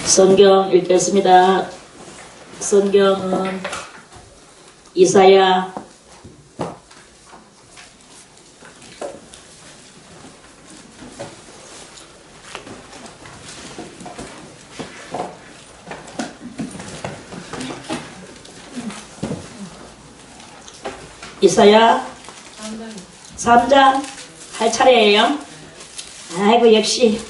성경 읽겠습니다. 성경은 이사야 3장 할 차례예요. 아이고 역시.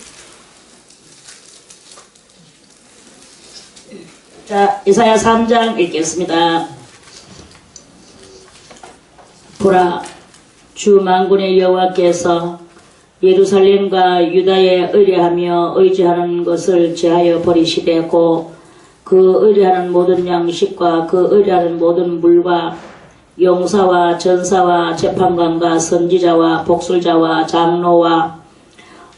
자, 이사야 3장 읽겠습니다. 보라, 주 만군의 여호와께서 예루살렘과 유다에 의뢰하며 의지하는 것을 제하여 버리시되 고 그 의뢰하는 모든 양식과 그 의뢰하는 모든 물과 용사와 전사와 재판관과 선지자와 복술자와 장로와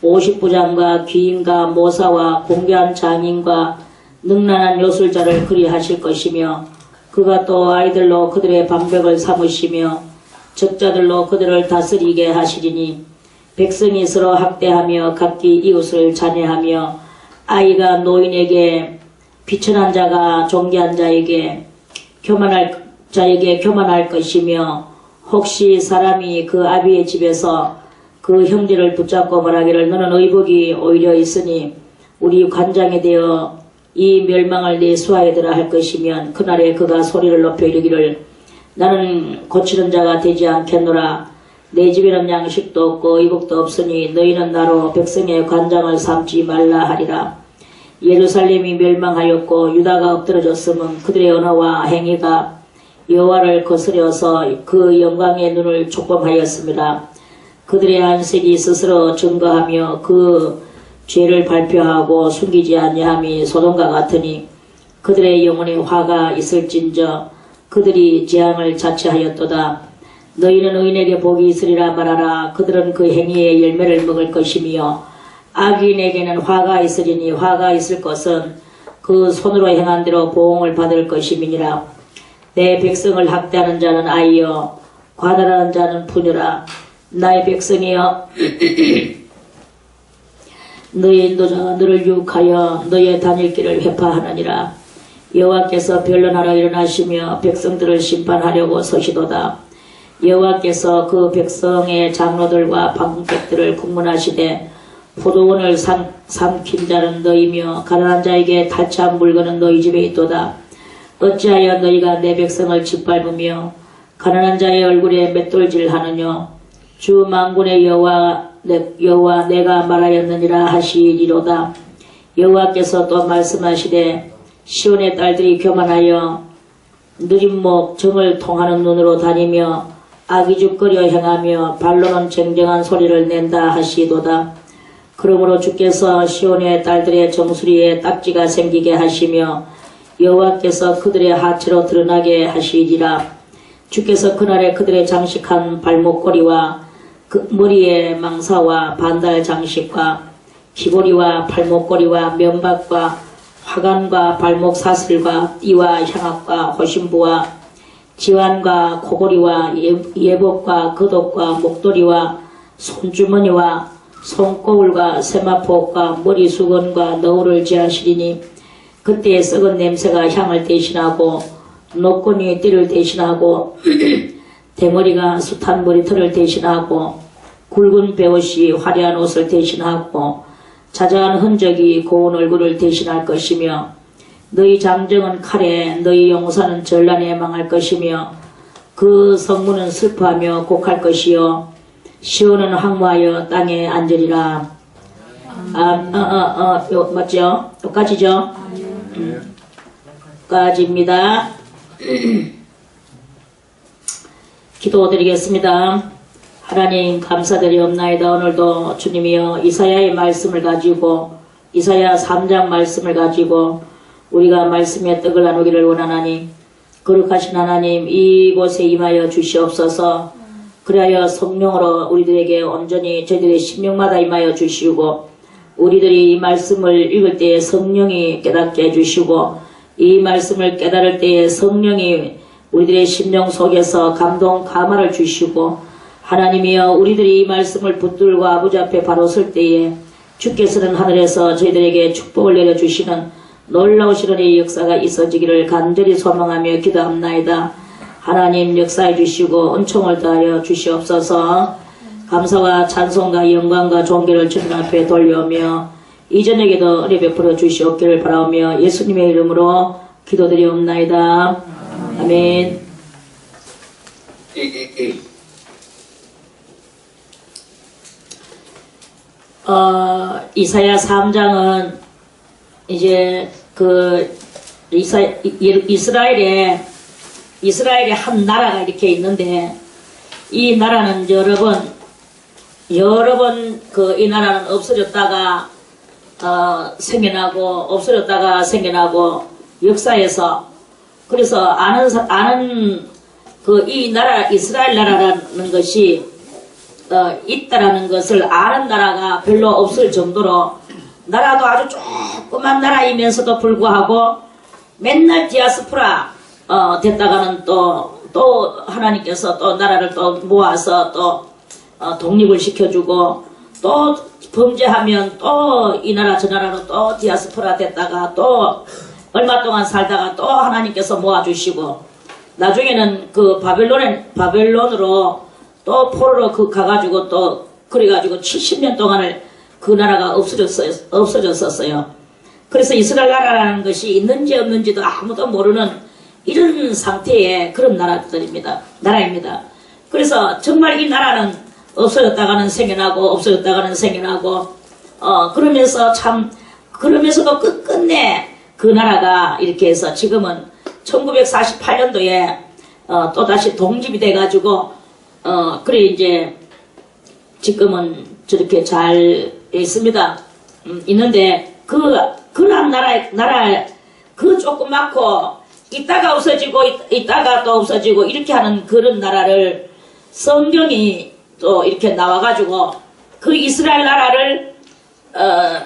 50부장과 귀인과 모사와 공개한 장인과 능란한 요술자를 그리하실 것이며 그가 또 아이들로 그들의 방백을 삼으시며 적자들로 그들을 다스리게 하시리니 백성이 서로 학대하며 각기 이웃을 잔해하며 아이가 노인에게 비천한 자가 존귀한 자에게 교만할 것이며 혹시 사람이 그 아비의 집에서 그 형제를 붙잡고 말하기를 너는 의복이 오히려 있으니 우리 관장이 되어 이 멸망을 내 수하여들아 할 것이면 그날에 그가 소리를 높여 이르기를 나는 고치는 자가 되지 않겠노라. 내 집에는 양식도 없고 의복도 없으니 너희는 나로 백성의 관장을 삼지 말라 하리라. 예루살렘이 멸망하였고 유다가 엎드러졌음은 그들의 언어와 행위가 여호와를 거스려서 그 영광의 눈을 촉범하였습니다. 그들의 안색이 스스로 증거하며 그 죄를 발표하고 숨기지 아니함이 소돔과 같으니 그들의 영혼에 화가 있을진저 그들이 재앙을 자체하였도다. 너희는 의인에게 복이 있으리라 말하라. 그들은 그 행위의 열매를 먹을 것이며 악인에게는 화가 있으리니 화가 있을 것은 그 손으로 행한 대로 보응을 받을 것임이니라. 내 백성을 학대하는 자는 아이여 관할하는 자는 부녀라. 나의 백성이여 너의 인도자가 너를 유혹하여 너의 다닐 길을 회파하느니라. 여호와께서 변론하러 일어나시며 백성들을 심판하려고 서시도다. 여호와께서 그 백성의 장로들과 방백들을 국문하시되 포도원을 삼킨 자는 너희며 가난한 자에게 탈취한 물건은 너희 집에 있도다. 어찌하여 너희가 내 백성을 짓밟으며 가난한 자의 얼굴에 맷돌질하느뇨. 주 만군의 여호와 내가 말하였느니라 하시리로다. 여호와께서 또 말씀하시되 시온의 딸들이 교만하여 느린 목 정을 통하는 눈으로 다니며 악의죽거려 행하며 발로는 쟁쟁한 소리를 낸다 하시도다. 그러므로 주께서 시온의 딸들의 정수리에 딱지가 생기게 하시며 여호와께서 그들의 하체로 드러나게 하시리라. 주께서 그날에 그들의 장식한 발목걸이와 그 머리의 망사와 반달 장식과 귀고리와 발목걸이와 면박과 화관과 발목 사슬과 띠와 향악과 호신부와 지환과 코고리와 예복과 겉옷과 목도리와 손주머니와 손거울과 세마포과 머리 수건과 너울을 제하시리니 그때의 썩은 냄새가 향을 대신하고 노끈이 띠를 대신하고 대머리가 숱한 머리털을 대신하고 굵은 베옷이 화려한 옷을 대신하고 자자한 흔적이 고운 얼굴을 대신할 것이며 너희 장정은 칼에 너희 용사는 전란에 망할 것이며 그 성문은 슬퍼하며 곡할 것이요 시온은 황무하여 땅에 앉으리라. 맞죠? 여기까지죠? 여기까지입니다. 기도드리겠습니다. 하나님 감사드리옵나이다. 오늘도 주님이여 이사야의 말씀을 가지고 이사야 3장 말씀을 가지고 우리가 말씀의 떡을 나누기를 원하나니 거룩하신 하나님 이곳에 임하여 주시옵소서. 그리하여 성령으로 우리들에게 온전히 저희들의 심령마다 임하여 주시고 우리들이 이 말씀을 읽을 때에 성령이 깨닫게 해주시고 이 말씀을 깨달을 때에 성령이 우리들의 심령 속에서 감동 감화를 주시고 하나님이여 우리들이 이 말씀을 붙들고 아버지 앞에 바로 설 때에 주께서는 하늘에서 저희들에게 축복을 내려주시는 놀라우시는 이 역사가 있어지기를 간절히 소망하며 기도합나이다. 하나님 역사해 주시고 은총을 다하여 주시옵소서. 감사와 찬송과 영광과 존귀를 주님 앞에 돌려오며 이 저녁에도 은혜 베풀어 주시옵기를 바라오며 예수님의 이름으로 기도드리옵나이다. 아멘. 이사야 3장은 이제 이스라엘에 한 나라가 이렇게 있는데, 이 나라는 여러 번 이 나라는 없어졌다가 생겨나고 없어졌다가 생겨나고 역사에서, 그래서 아는 이 나라 이스라엘 나라라는 것이 있다라는 것을 아는 나라가 별로 없을 정도로, 나라도 아주 조그만 나라이면서도 불구하고 맨날 디아스포라 됐다가는 또 하나님께서 또 나라를 또 모아서 또 독립을 시켜주고, 또 범죄하면 또 이 나라 저 나라로 또 디아스포라 됐다가 또 얼마 동안 살다가 또 하나님께서 모아주시고, 나중에는 바벨론으로 또 포로로 가가지고 또 그래가지고 70년 동안을 그 나라가 없어졌었어요. 그래서 이스라엘 나라라는 것이 있는지 없는지도 아무도 모르는 이런 상태의 그런 나라입니다. 그래서 정말 이 나라는 없어졌다가는 생겨나고 없어졌다가는 생겨나고 그러면서도 끝끝내 그 나라가 이렇게 해서 지금은 1948년도에 또다시 독립이 돼가지고 그래 이제 지금은 저렇게 잘 있습니다. 있는데 그런 나라 그 조그맣고 있다가 없어지고 있다가 또 없어지고 이렇게 하는 그런 나라를 성경이 또 이렇게 나와가지고 그 이스라엘 나라를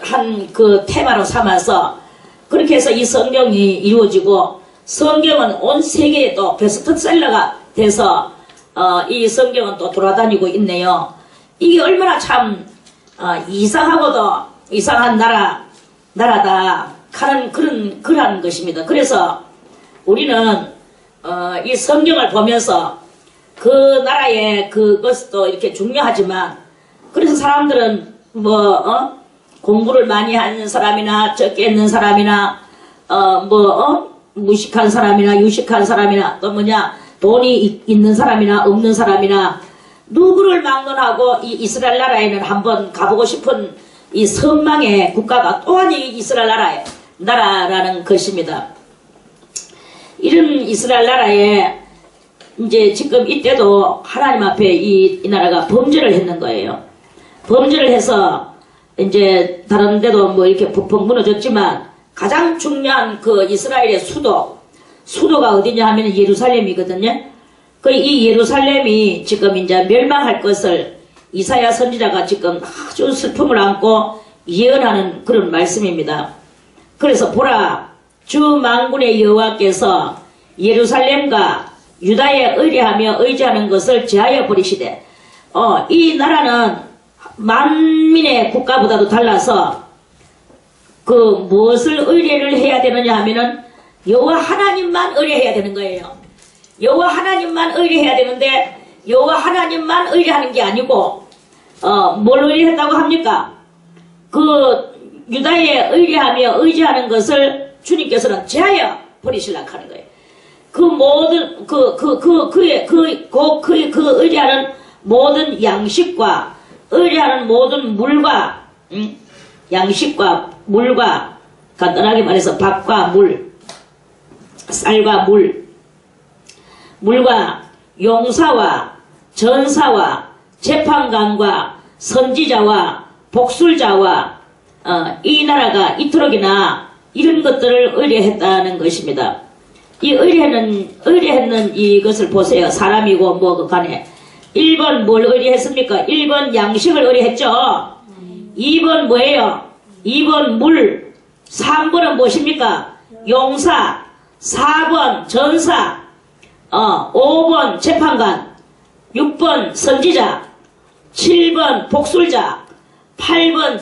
한 그 테마로 삼아서 그렇게 해서 이 성경이 이루어지고, 성경은 온 세계에 또 베스트셀러가 돼서 이 성경은 또 돌아다니고 있네요. 이게 얼마나 참 이상하고도 이상한 나라다 하는 그런 것입니다. 그래서 우리는 이 성경을 보면서 그 나라의 그것도 이렇게 중요하지만, 그래서 사람들은 공부를 많이 하는 사람이나 적게 있는 사람이나 무식한 사람이나 유식한 사람이나 또 돈이 있는 사람이나 없는 사람이나 누구를 막론하고 이 이스라엘 나라에는 한번 가보고 싶은 이 선망의 국가가 또한 이 이스라엘 나라라는 것입니다. 이런 이스라엘 나라에 이제 지금 이때도 하나님 앞에 이 나라가 범죄를 했는 거예요. 범죄를 해서 이제 다른 데도 이렇게 부펑 무너졌지만, 가장 중요한 그 이스라엘의 수도가 어디냐 하면 예루살렘이거든요. 이 예루살렘이 지금 이제 멸망할 것을 이사야 선지자가 지금 아주 슬픔을 안고 예언하는 그런 말씀입니다. 그래서 보라, 주 만군의 여호와께서 예루살렘과 유다에 의뢰하며 의지하는 것을 제하여 버리시되, 이 나라는 만민의 국가보다도 달라서 무엇을 의뢰를 해야 되느냐 하면은 여호와 하나님만 의뢰해야 되는 거예요. 여호와 하나님만 의뢰해야 되는데, 여호와 하나님만 의뢰하는 게 아니고 뭘 의뢰한다고 합니까? 유다에 의뢰하며 의지하는 것을 주님께서는 제하여 버리시려고 하는 거예요. 의뢰하는 모든 양식과 의뢰하는 모든 물과, 양식과 물과, 간단하게 말해서 밥과 물, 쌀과 물과 용사와 전사와 재판관과 선지자와 복술자와 이 나라가 이토록이나 이런 것들을 의뢰했다는 것입니다. 이 의뢰했는 이것을 보세요. 사람이고 뭐 간에 1번 뭘 의뢰했습니까? 1번 양식을 의뢰했죠. 2번 뭐예요? 2번 물. 3번은 무엇입니까? 용사. 4번 전사. 5번 재판관. 6번 선지자. 7번 복술자. 8번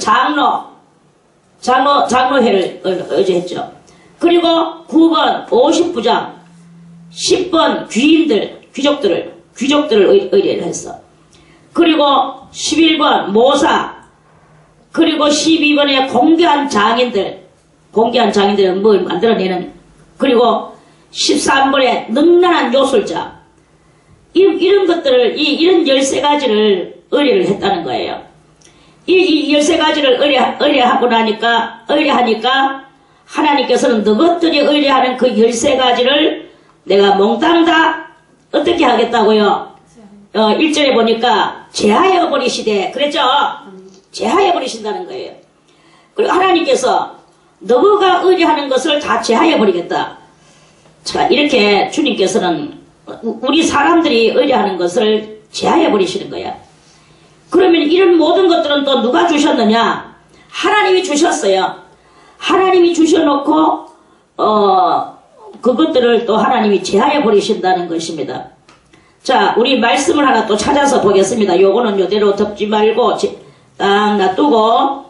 장로회를 의뢰했죠. 그리고 9번 50부장, 10번 귀족들을 의뢰를 했어. 그리고 11번 모사, 그리고 12번에 공개한 장인들은 뭘 만들어내는, 그리고 13번에 능란한 요술자, 이런 것들을, 이런 13가지를 의뢰를 했다는 거예요. 이 13가지를 의뢰하니까 하나님께서는 너것들이 의뢰하는 그 13가지를 내가 몽땅 다 어떻게 하겠다고요? 1절에 보니까 제하여 버리시되, 그랬죠? 제하여 버리신다는 거예요. 그리고 하나님께서 너가 의뢰하는 것을 다 제하여 버리겠다. 자, 이렇게 주님께서는 우리 사람들이 의뢰하는 것을 제하여 버리시는 거야. 그러면 이런 모든 것들은 또 누가 주셨느냐? 하나님이 주셨어요. 하나님이 주셔놓고 그것들을 또 하나님이 제하여 버리신다는 것입니다. 자, 우리 말씀을 하나 또 찾아서 보겠습니다. 요거는 요대로 덮지 말고 딱 놔두고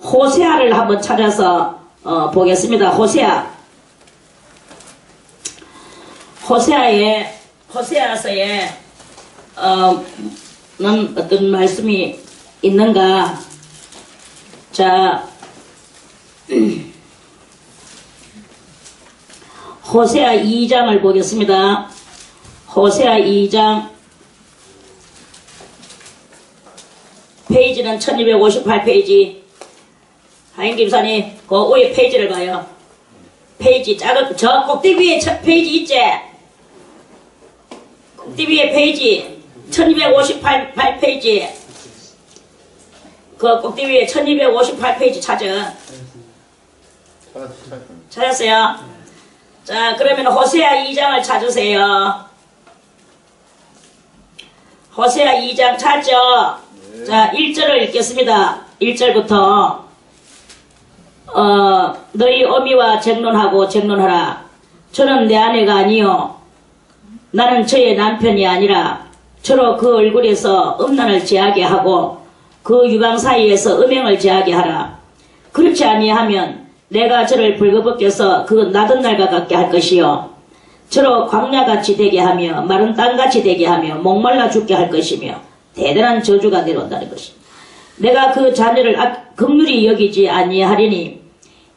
호세아를 한번 찾아서 보겠습니다. 호세아서에 어떤 말씀이 있는가? 자, 호세아 2장을 보겠습니다. 호세아 2장 페이지는 1258페이지. 하인 김사님, 그 위에 페이지를 봐요. 페이지 작은 저 꼭대기 위에 페이지 있지? 꼭대기 위에 페이지 1258페이지. 그 꼭대기 위에 1258페이지 찾았어요? 자, 그러면 호세아 2장을 찾으세요. 호세아 2장 찾죠? 자, 1절을 읽겠습니다. 1절부터 너희 어미와 쟁론하라. 저는 내 아내가 아니요 나는 저의 남편이 아니라 저로 그 얼굴에서 음란을 제하게 하고 그 유방 사이에서 음행을 제하게 하라. 그렇지 아니하면 내가 저를 벌거벗겨서 그 나던 날과 같게 할 것이요 저로 광야같이 되게 하며 마른 땅같이 되게 하며 목말라 죽게 할 것이며 대단한 저주가 내려온다는 것입니다. 내가 그 자녀를 긍휼히 여기지 아니하리니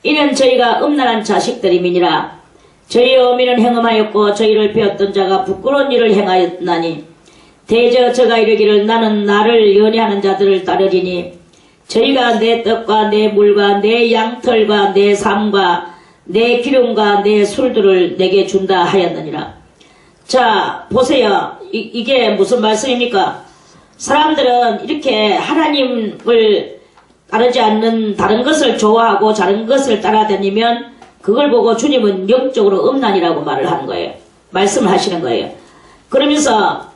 이는 저희가 음란한 자식들임이니라. 저희 어미는 행음하였고 저희를 배웠던 자가 부끄러운 일을 행하였나니 대저 저가 이르기를 나는 나를 연애하는 자들을 따르리니 저희가 내 떡과 내 물과 내 양털과 내 삶과 내 기름과 내 술들을 내게 준다 하였느니라. 자, 보세요. 이게 무슨 말씀입니까? 사람들은 이렇게 하나님을 따르지 않는 다른 것을 좋아하고 다른 것을 따라다니면 그걸 보고 주님은 영적으로 음란이라고 말을 하는 거예요. 말씀을 하시는 거예요. 그러면서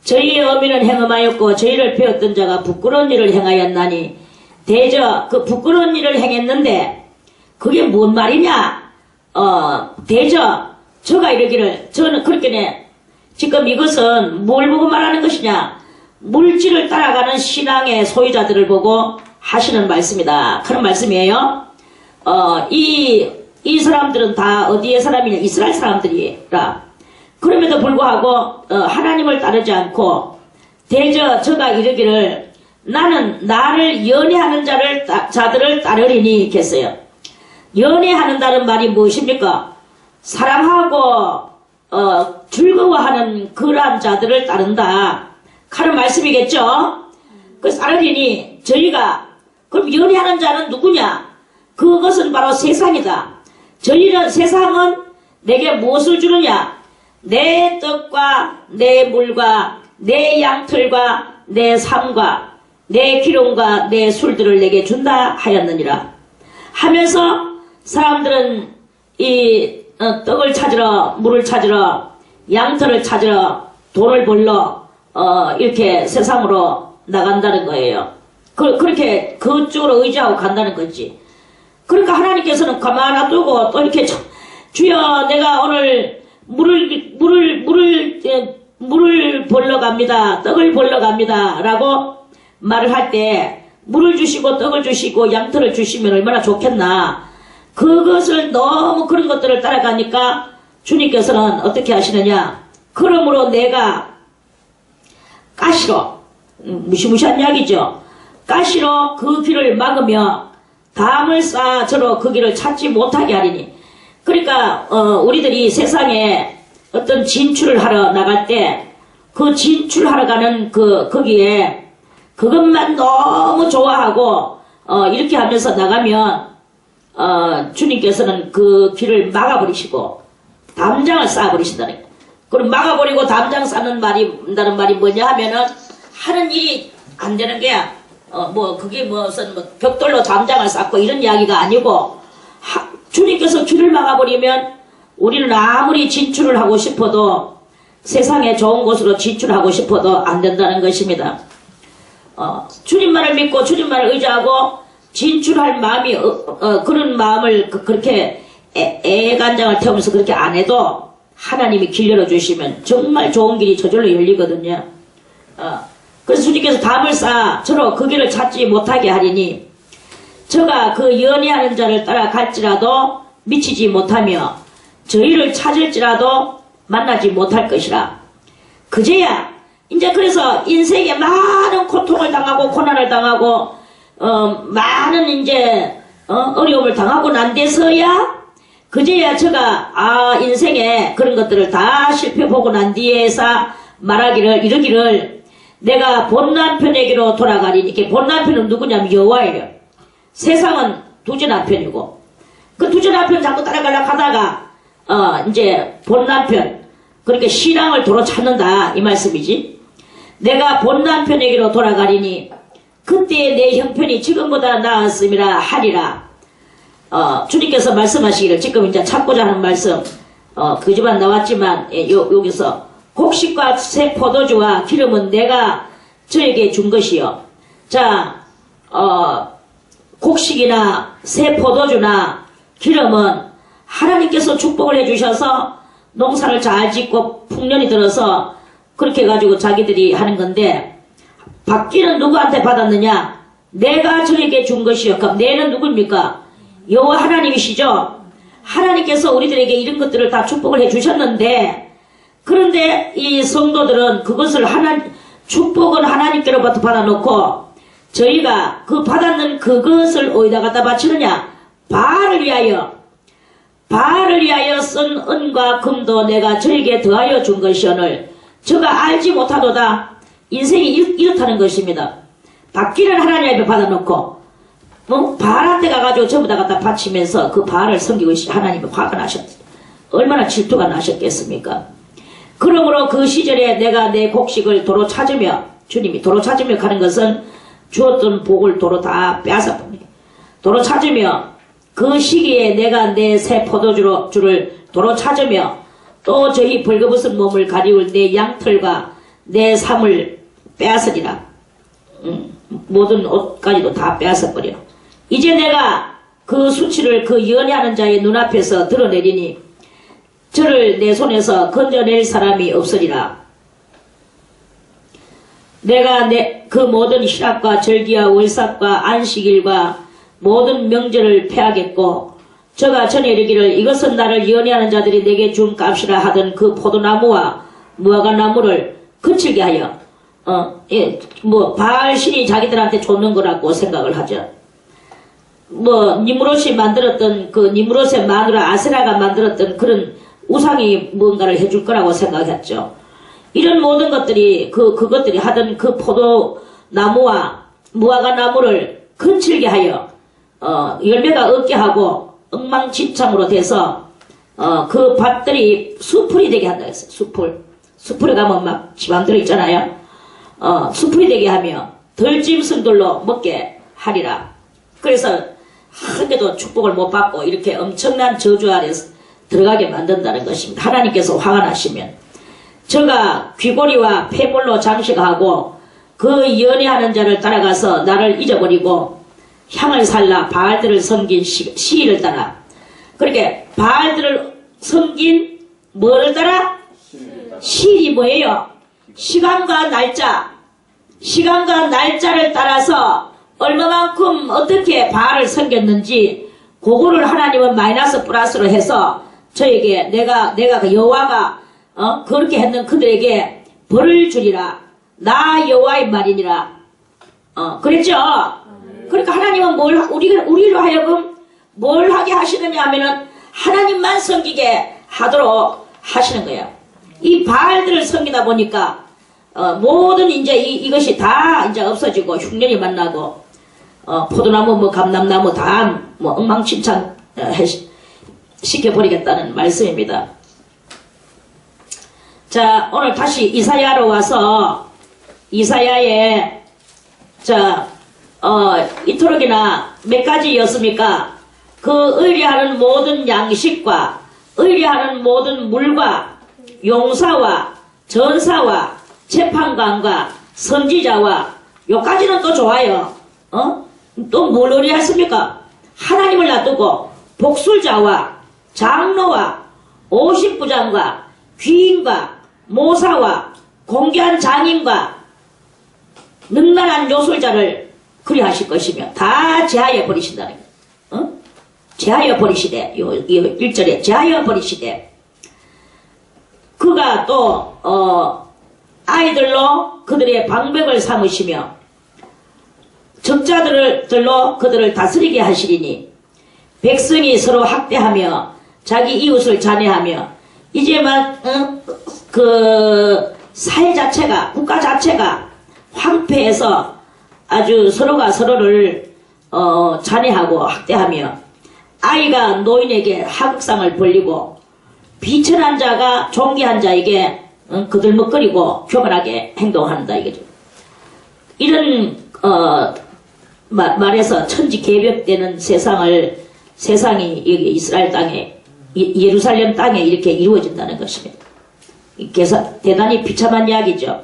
저희의 어미는 행음하였고 저희를 배웠던 자가 부끄러운 일을 행하였나니 대저 그 부끄러운 일을 행했는데 그게 뭔 말이냐? 대저 저가 이러기를 저는 그렇게 지금 이것은 뭘 보고 말하는 것이냐? 물질을 따라가는 신앙의 소유자들을 보고 하시는 말씀이다. 그런 말씀이에요. 이 사람들은 다 어디의 사람이냐? 이스라엘 사람들이라. 그럼에도 불구하고 하나님을 따르지 않고 대저 저가 이르기를 나는 나를 연애하는 자들을 따르리니 이렇게 했어요. 연애하는다는 말이 무엇입니까? 사랑하고 즐거워하는 그러한 자들을 따른다. 하는 말씀이겠죠? 그래서 따르리니 저희가 그럼 연애하는 자는 누구냐? 그것은 바로 세상이다. 저희는 세상은 내게 무엇을 주느냐? 내 떡과 내 물과 내 양털과 내 삶과 내 기름과 내 술들을 내게 준다 하였느니라. 하면서 사람들은 이 떡을 찾으러 물을 찾으러 양털을 찾으러 돈을 벌러 이렇게 세상으로 나간다는 거예요. 그렇게 그쪽으로 의지하고 간다는 거지. 그러니까 하나님께서는 가만 놔두고 또 이렇게 주여 내가 오늘 물을 벌러 갑니다. 떡을 벌러 갑니다. 라고 말을 할 때 물을 주시고 떡을 주시고 양털을 주시면 얼마나 좋겠나. 그것을 너무 그런 것들을 따라가니까 주님께서는 어떻게 하시느냐. 그러므로 내가 가시로, 무시무시한 이야기죠. 가시로 그 길을 막으며 담을 쌓아 저로 그 길을 찾지 못하게 하리니. 그러니까 우리들이 세상에 어떤 진출을 하러 나갈 때 그 진출하러 가는 거기에 그것만 너무 좋아하고 이렇게 하면서 나가면 주님께서는 그 길을 막아버리시고 담장을 쌓아버리신다는 거예요. 그럼 막아버리고 담장 쌓는 말이 뭐냐 하면은 하는 일이 안 되는 게야. 그게 무슨 벽돌로 담장을 쌓고 이런 이야기가 아니고 주님께서 길을 막아버리면 우리는 아무리 진출을 하고 싶어도 세상에 좋은 곳으로 진출하고 싶어도 안 된다는 것입니다. 주님만을 믿고 주님만을 의지하고 진출할 마음이 그런 마음을 그렇게 애간장을 태우면서 그렇게 안 해도 하나님이 길 열어주시면 정말 좋은 길이 저절로 열리거든요. 그래서 주님께서 담을 쌓아 저로 그 길을 찾지 못하게 하리니 저가 그 연애하는 자를 따라갈지라도 미치지 못하며 저희를 찾을지라도 만나지 못할 것이라. 그제야 이제 그래서 인생에 많은 고통을 당하고 고난을 당하고 많은 이제 어려움을 당하고 난 데서야 그제야 저가 인생에 그런 것들을 다 실패보고 난 뒤에서 이르기를 내가 본 남편에게로 돌아가리니. 이게 본 남편은 누구냐면 여호와예요. 세상은 두째 남편이고 그 두째 남편 자꾸 따라가려고 하다가 이제 본 남편, 그러니까 신앙을 도로 찾는다 이 말씀이지. 내가 본 남편에게로 돌아가리니 그때 내 형편이 지금보다 나았음이라 하리라. 주님께서 말씀하시기를 지금 이제 찾고자 하는 말씀 그지만 나왔지만 여기서 곡식과 새 포도주와 기름은 내가 저에게 준 것이요. 자, 곡식이나 새 포도주나 기름은 하나님께서 축복을 해주셔서 농사를 잘 짓고 풍년이 들어서 그렇게 해가지고 자기들이 하는 건데, 받기는 누구한테 받았느냐? 내가 저에게 준 것이요. 그럼 내는 누굽니까? 여호와 하나님이시죠. 하나님께서 우리들에게 이런 것들을 다 축복을 해주셨는데, 그런데 이 성도들은 그것을 축복은 하나님께로부터 받아놓고 저희가 그 받았는 그것을 어디다 갖다 바치느냐? 바알을 위하여 쓴 은과 금도 내가 저에게 더하여 준 것이오늘 저가 알지 못하도다. 인생이 이렇다는 것입니다. 받기는 하나님 앞에 받아놓고 바알한테 가가지고 전부 다 갖다 바치면서 그 바알을 섬기고 하나님이 화가 나셨어요. 얼마나 질투가 나셨겠습니까? 그러므로 그 시절에 내가 내 곡식을 도로 찾으며, 주님이 도로 찾으며 가는 것은 주었던 복을 도로 다 빼앗아봅니다. 도로 찾으며 그 시기에 내가 내 새 포도주를 도로 찾으며 또 저희 벌거벗은 몸을 가리울 내 양털과 내 삶을 빼앗으리라. 모든 옷까지도 다 빼앗아버려. 이제 내가 그 수치를 그 연애하는 자의 눈앞에서 드러내리니 저를 내 손에서 건져낼 사람이 없으리라. 내가 그 모든 희락과 절기와 월삭과 안식일과 모든 명절을 패하겠고 저가 전에 이르기를 이것은 나를 연애하는 자들이 내게 준 값이라 하던 그 포도나무와 무화과나무를 그칠게 하여 바알 신이 자기들한테 줬는 거라고 생각을 하죠. 니무롯이 만들었던 그 니무롯의 마누라 아세라가 만들었던 그런 우상이 뭔가를 해줄 거라고 생각했죠. 이런 모든 것들이 그것들이 하던 그 포도나무와 무화과나무를 근칠게 하여 열매가 없게 하고 엉망진창으로 돼서 그 밭들이 수풀이 되게 한다 했어요. 수풀에 가면 막 지방들이 있잖아요. 수풀이 되게 하며 덜짐승들로 먹게 하리라. 그래서 한 개도 축복을 못 받고 이렇게 엄청난 저주 아래서 들어가게 만든다는 것입니다. 하나님께서 화가 나시면 저가 귀고리와 폐물로 장식하고 그 연애하는 자를 따라가서 나를 잊어버리고 향을 살라 바알들을 섬긴 시일을 따라. 그렇게 바알들을 섬긴 뭐를 따라? 시일이 뭐예요? 시간과 날짜를 따라서 얼마만큼 어떻게 바알을 섬겼는지 그거를 하나님은 마이너스 플러스로 해서 저에게 내가 그 여호와가 그렇게 했는 그들에게 벌을 주리라. 나 여호와의 말이니라. 그랬죠? 그러니까 하나님은 우리로 하여금 뭘 하게 하시느냐 하면은 하나님만 섬기게 하도록 하시는 거예요. 이 바알들을 섬기다 보니까 모든 이제 이것이 다 이제 없어지고 흉년이 만나고 포도나무 뭐 감람나무 다 뭐 엉망진창 시켜버리겠다는 말씀입니다. 자, 오늘 다시 이사야로 와서 이사야에 이토록이나 몇 가지였습니까? 그 의뢰하는 모든 양식과 의뢰하는 모든 물과 용사와 전사와 재판관과 선지자와 요까지는 또 좋아요. 또 뭘 의뢰했습니까? 하나님을 놔두고 복술자와 장로와 오십부장과 귀인과 모사와 공개한 장인과 능란한 요술자를 그리하실 것이며 다 제하여 버리신다는 거예요. 제하여 버리시되 요 1절에 제하여 버리시되 그가 또 아이들로 그들의 방백을 삼으시며 적자들로 그들을 다스리게 하시리니 백성이 서로 학대하며 자기 이웃을 잔해하며 이제만 그 사회 자체가 국가 자체가 황폐해서 아주 서로가 서로를 잔해하고 학대하며 아이가 노인에게 하극상을 벌리고 비천한 자가 존귀한 자에게 그들먹거리고 교만하게 행동한다 이거죠. 이런 말해서 천지개벽되는 세상이 여기 이스라엘 땅에 예루살렘 땅에 이렇게 이루어진다는 것입니다. 그래서 대단히 비참한 이야기죠.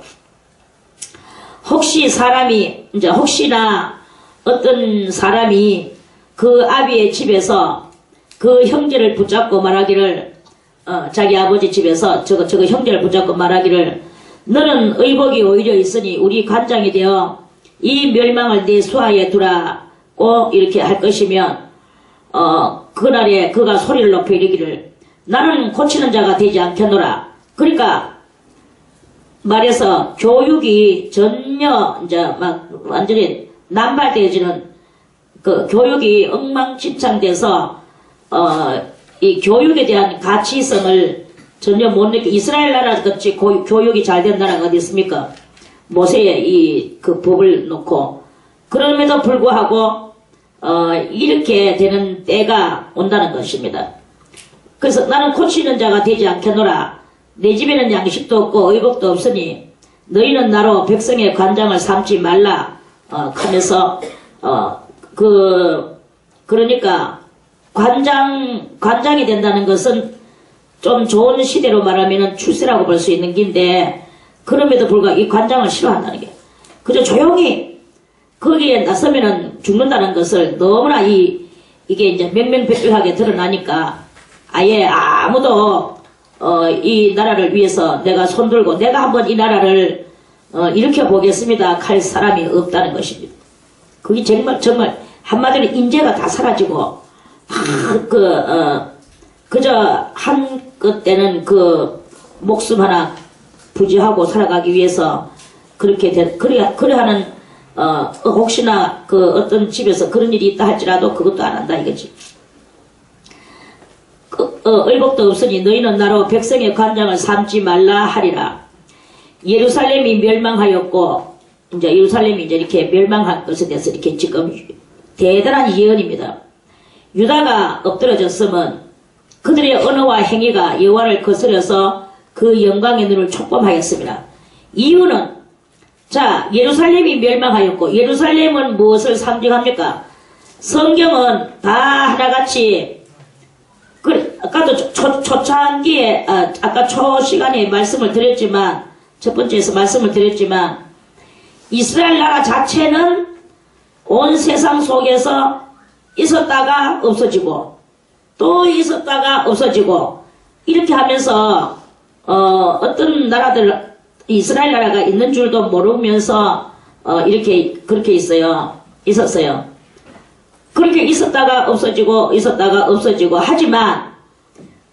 혹시나 어떤 사람이 그 아비의 집에서 그 형제를 붙잡고 말하기를 자기 아버지 집에서 저거 형제를 붙잡고 말하기를 너는 의복이 오히려 있으니 우리 관장이 되어 이 멸망을 내 수하에 두라고 이렇게 할 것이면 그날에 그가 소리를 높여 이르기를 나는 고치는 자가 되지 않겠노라. 그러니까 말해서 교육이 전혀 이제 막 완전히 남발되어지는 그 교육이 엉망진창돼서 이 교육에 대한 가치성을 전혀 못 느끼. 이스라엘 나라 같이 교육이 잘 된 나라가 어디 있습니까? 모세의 그 법을 놓고 그럼에도 불구하고 이렇게 되는 때가 온다는 것입니다. 그래서 나는 고치는 자가 되지 않겠노라. 내 집에는 양식도 없고 의복도 없으니 너희는 나로 백성의 관장을 삼지 말라 하면서 그러니까 관장이 된다는 것은 좀 좋은 시대로 말하면 출세라고 볼 수 있는 긴데 그럼에도 불구하고 이 관장을 싫어한다는 게 그저 조용히 거기에 나서면은 죽는다는 것을 너무나 이게 이제 명명백백하게 드러나니까 아예 아무도 이 나라를 위해서 내가 손들고 내가 한번 이 나라를 일으켜 보겠습니다 할 사람이 없다는 것입니다. 그게 정말 한마디로 인재가 다 사라지고 그저 한 것 때는 그 목숨 하나 부지하고 살아가기 위해서 그래 하는 혹시나 그 어떤 집에서 그런 일이 있다 할지라도 그것도 안 한다 이거지. 의복도 없으니 너희는 나로 백성의 관장을 삼지 말라 하리라. 예루살렘이 멸망하였고 이제 예루살렘이 이제 이렇게 멸망한 것에 대해서 이렇게 지금 대단한 예언입니다. 유다가 엎드러졌으면 그들의 언어와 행위가 여호와를 거스려서 그 영광의 눈을 촉범하였습니다. 이유는 자 예루살렘이 멸망하였고 예루살렘은 무엇을 상징합니까? 성경은 다 하나같이 아까도 초창기에 아까 초시간에 말씀을 드렸지만 첫 번째에서 말씀을 드렸지만 이스라엘 나라 자체는 온 세상 속에서 있었다가 없어지고 또 있었다가 없어지고 이렇게 하면서 어떤 나라들 이스라엘 나라가 있는 줄도 모르면서 그렇게 있었어요. 그렇게 있었다가 없어지고 하지만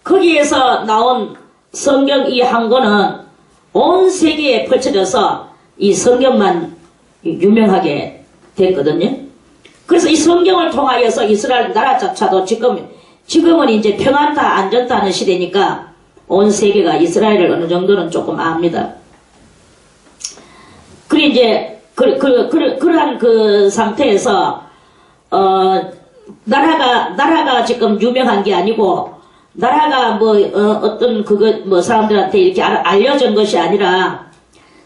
거기에서 나온 성경 이 한 권은 온 세계에 펼쳐져서 이 성경만 유명하게 됐거든요. 그래서 이 성경을 통하여서 이스라엘 나라조차도 지금은 이제 평안타 안전타 하는 시대니까 온 세계가 이스라엘을 어느 정도는 조금 압니다. 그리고 이제 그러한 그 상태에서 나라가 지금 유명한 게 아니고 나라가 어떤 사람들한테 이렇게 알려진 것이 아니라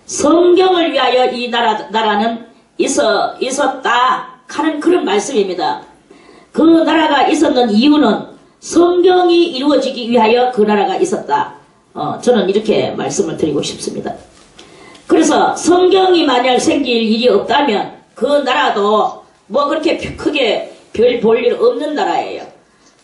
성경을 위하여 이 나라는 있었다 하는 그런 말씀입니다. 그 나라가 있었는 이유는 성경이 이루어지기 위하여 그 나라가 있었다. 저는 이렇게 말씀을 드리고 싶습니다. 그래서 성경이 만약 생길 일이 없다면 그 나라도 뭐 그렇게 크게 별 볼 일 없는 나라예요.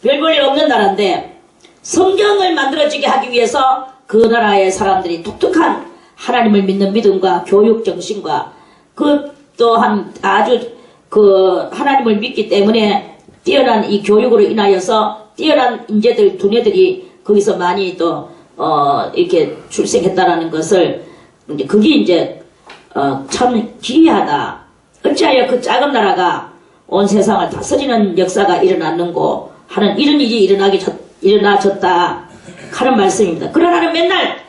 별 볼 일 없는 나라인데 성경을 만들어지게 하기 위해서 그 나라의 사람들이 독특한 하나님을 믿는 믿음과 교육 정신과 그 또한 아주 하나님을 믿기 때문에 뛰어난 이 교육으로 인하여서 뛰어난 인재들 두뇌들이 거기서 많이 또 이렇게 출생했다라는 것을 그게 이제 참 기이하다. 어찌하여 그 작은 나라가 온 세상을 다스리는 역사가 일어났는고 하는 이런 일이 일어나졌다 하는 말씀입니다. 그러나는 맨날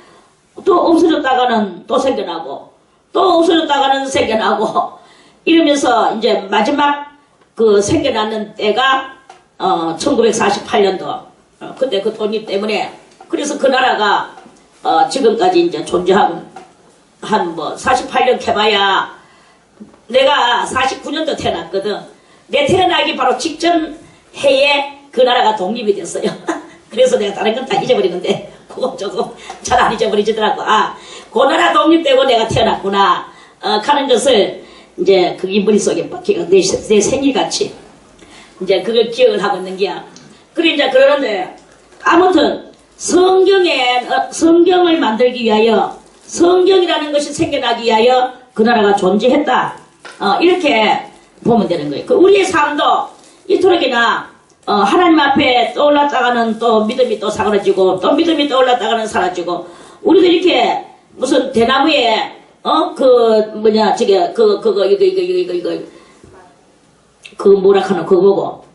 또 없어졌다가는 또 생겨나고 또 없어졌다가는 생겨나고 이러면서 이제 마지막 그 생겨나는 때가 1948년도 그때 그 독립 때문에 그래서 그 나라가 지금까지 이제 존재하고 한 48년 캐봐야 내가 49년도 태어났거든. 내 태어나기 바로 직전 해에 그 나라가 독립이 됐어요. 그래서 내가 다른 건 다 잊어버리는데 그거 조금 잘 안 잊어버리지더라고. 그 나라 독립되고 내가 태어났구나 하는 것을 이제 그게 머릿속에 박히고 내 생일같이 이제 그걸 기억을 하고 있는 게야. 그래 이제 그러는데 아무튼 성경을 만들기 위하여 성경이라는 것이 생겨나기 위하여 그 나라가 존재했다. 이렇게 보면 되는 거예요. 우리의 삶도 이토록이나 하나님 앞에 떠올랐다가는 또 믿음이 또 사그러지고 또 믿음이 떠올랐다가는 사라지고 우리도 이렇게 무슨 대나무에 뭐라 하나 그거 보고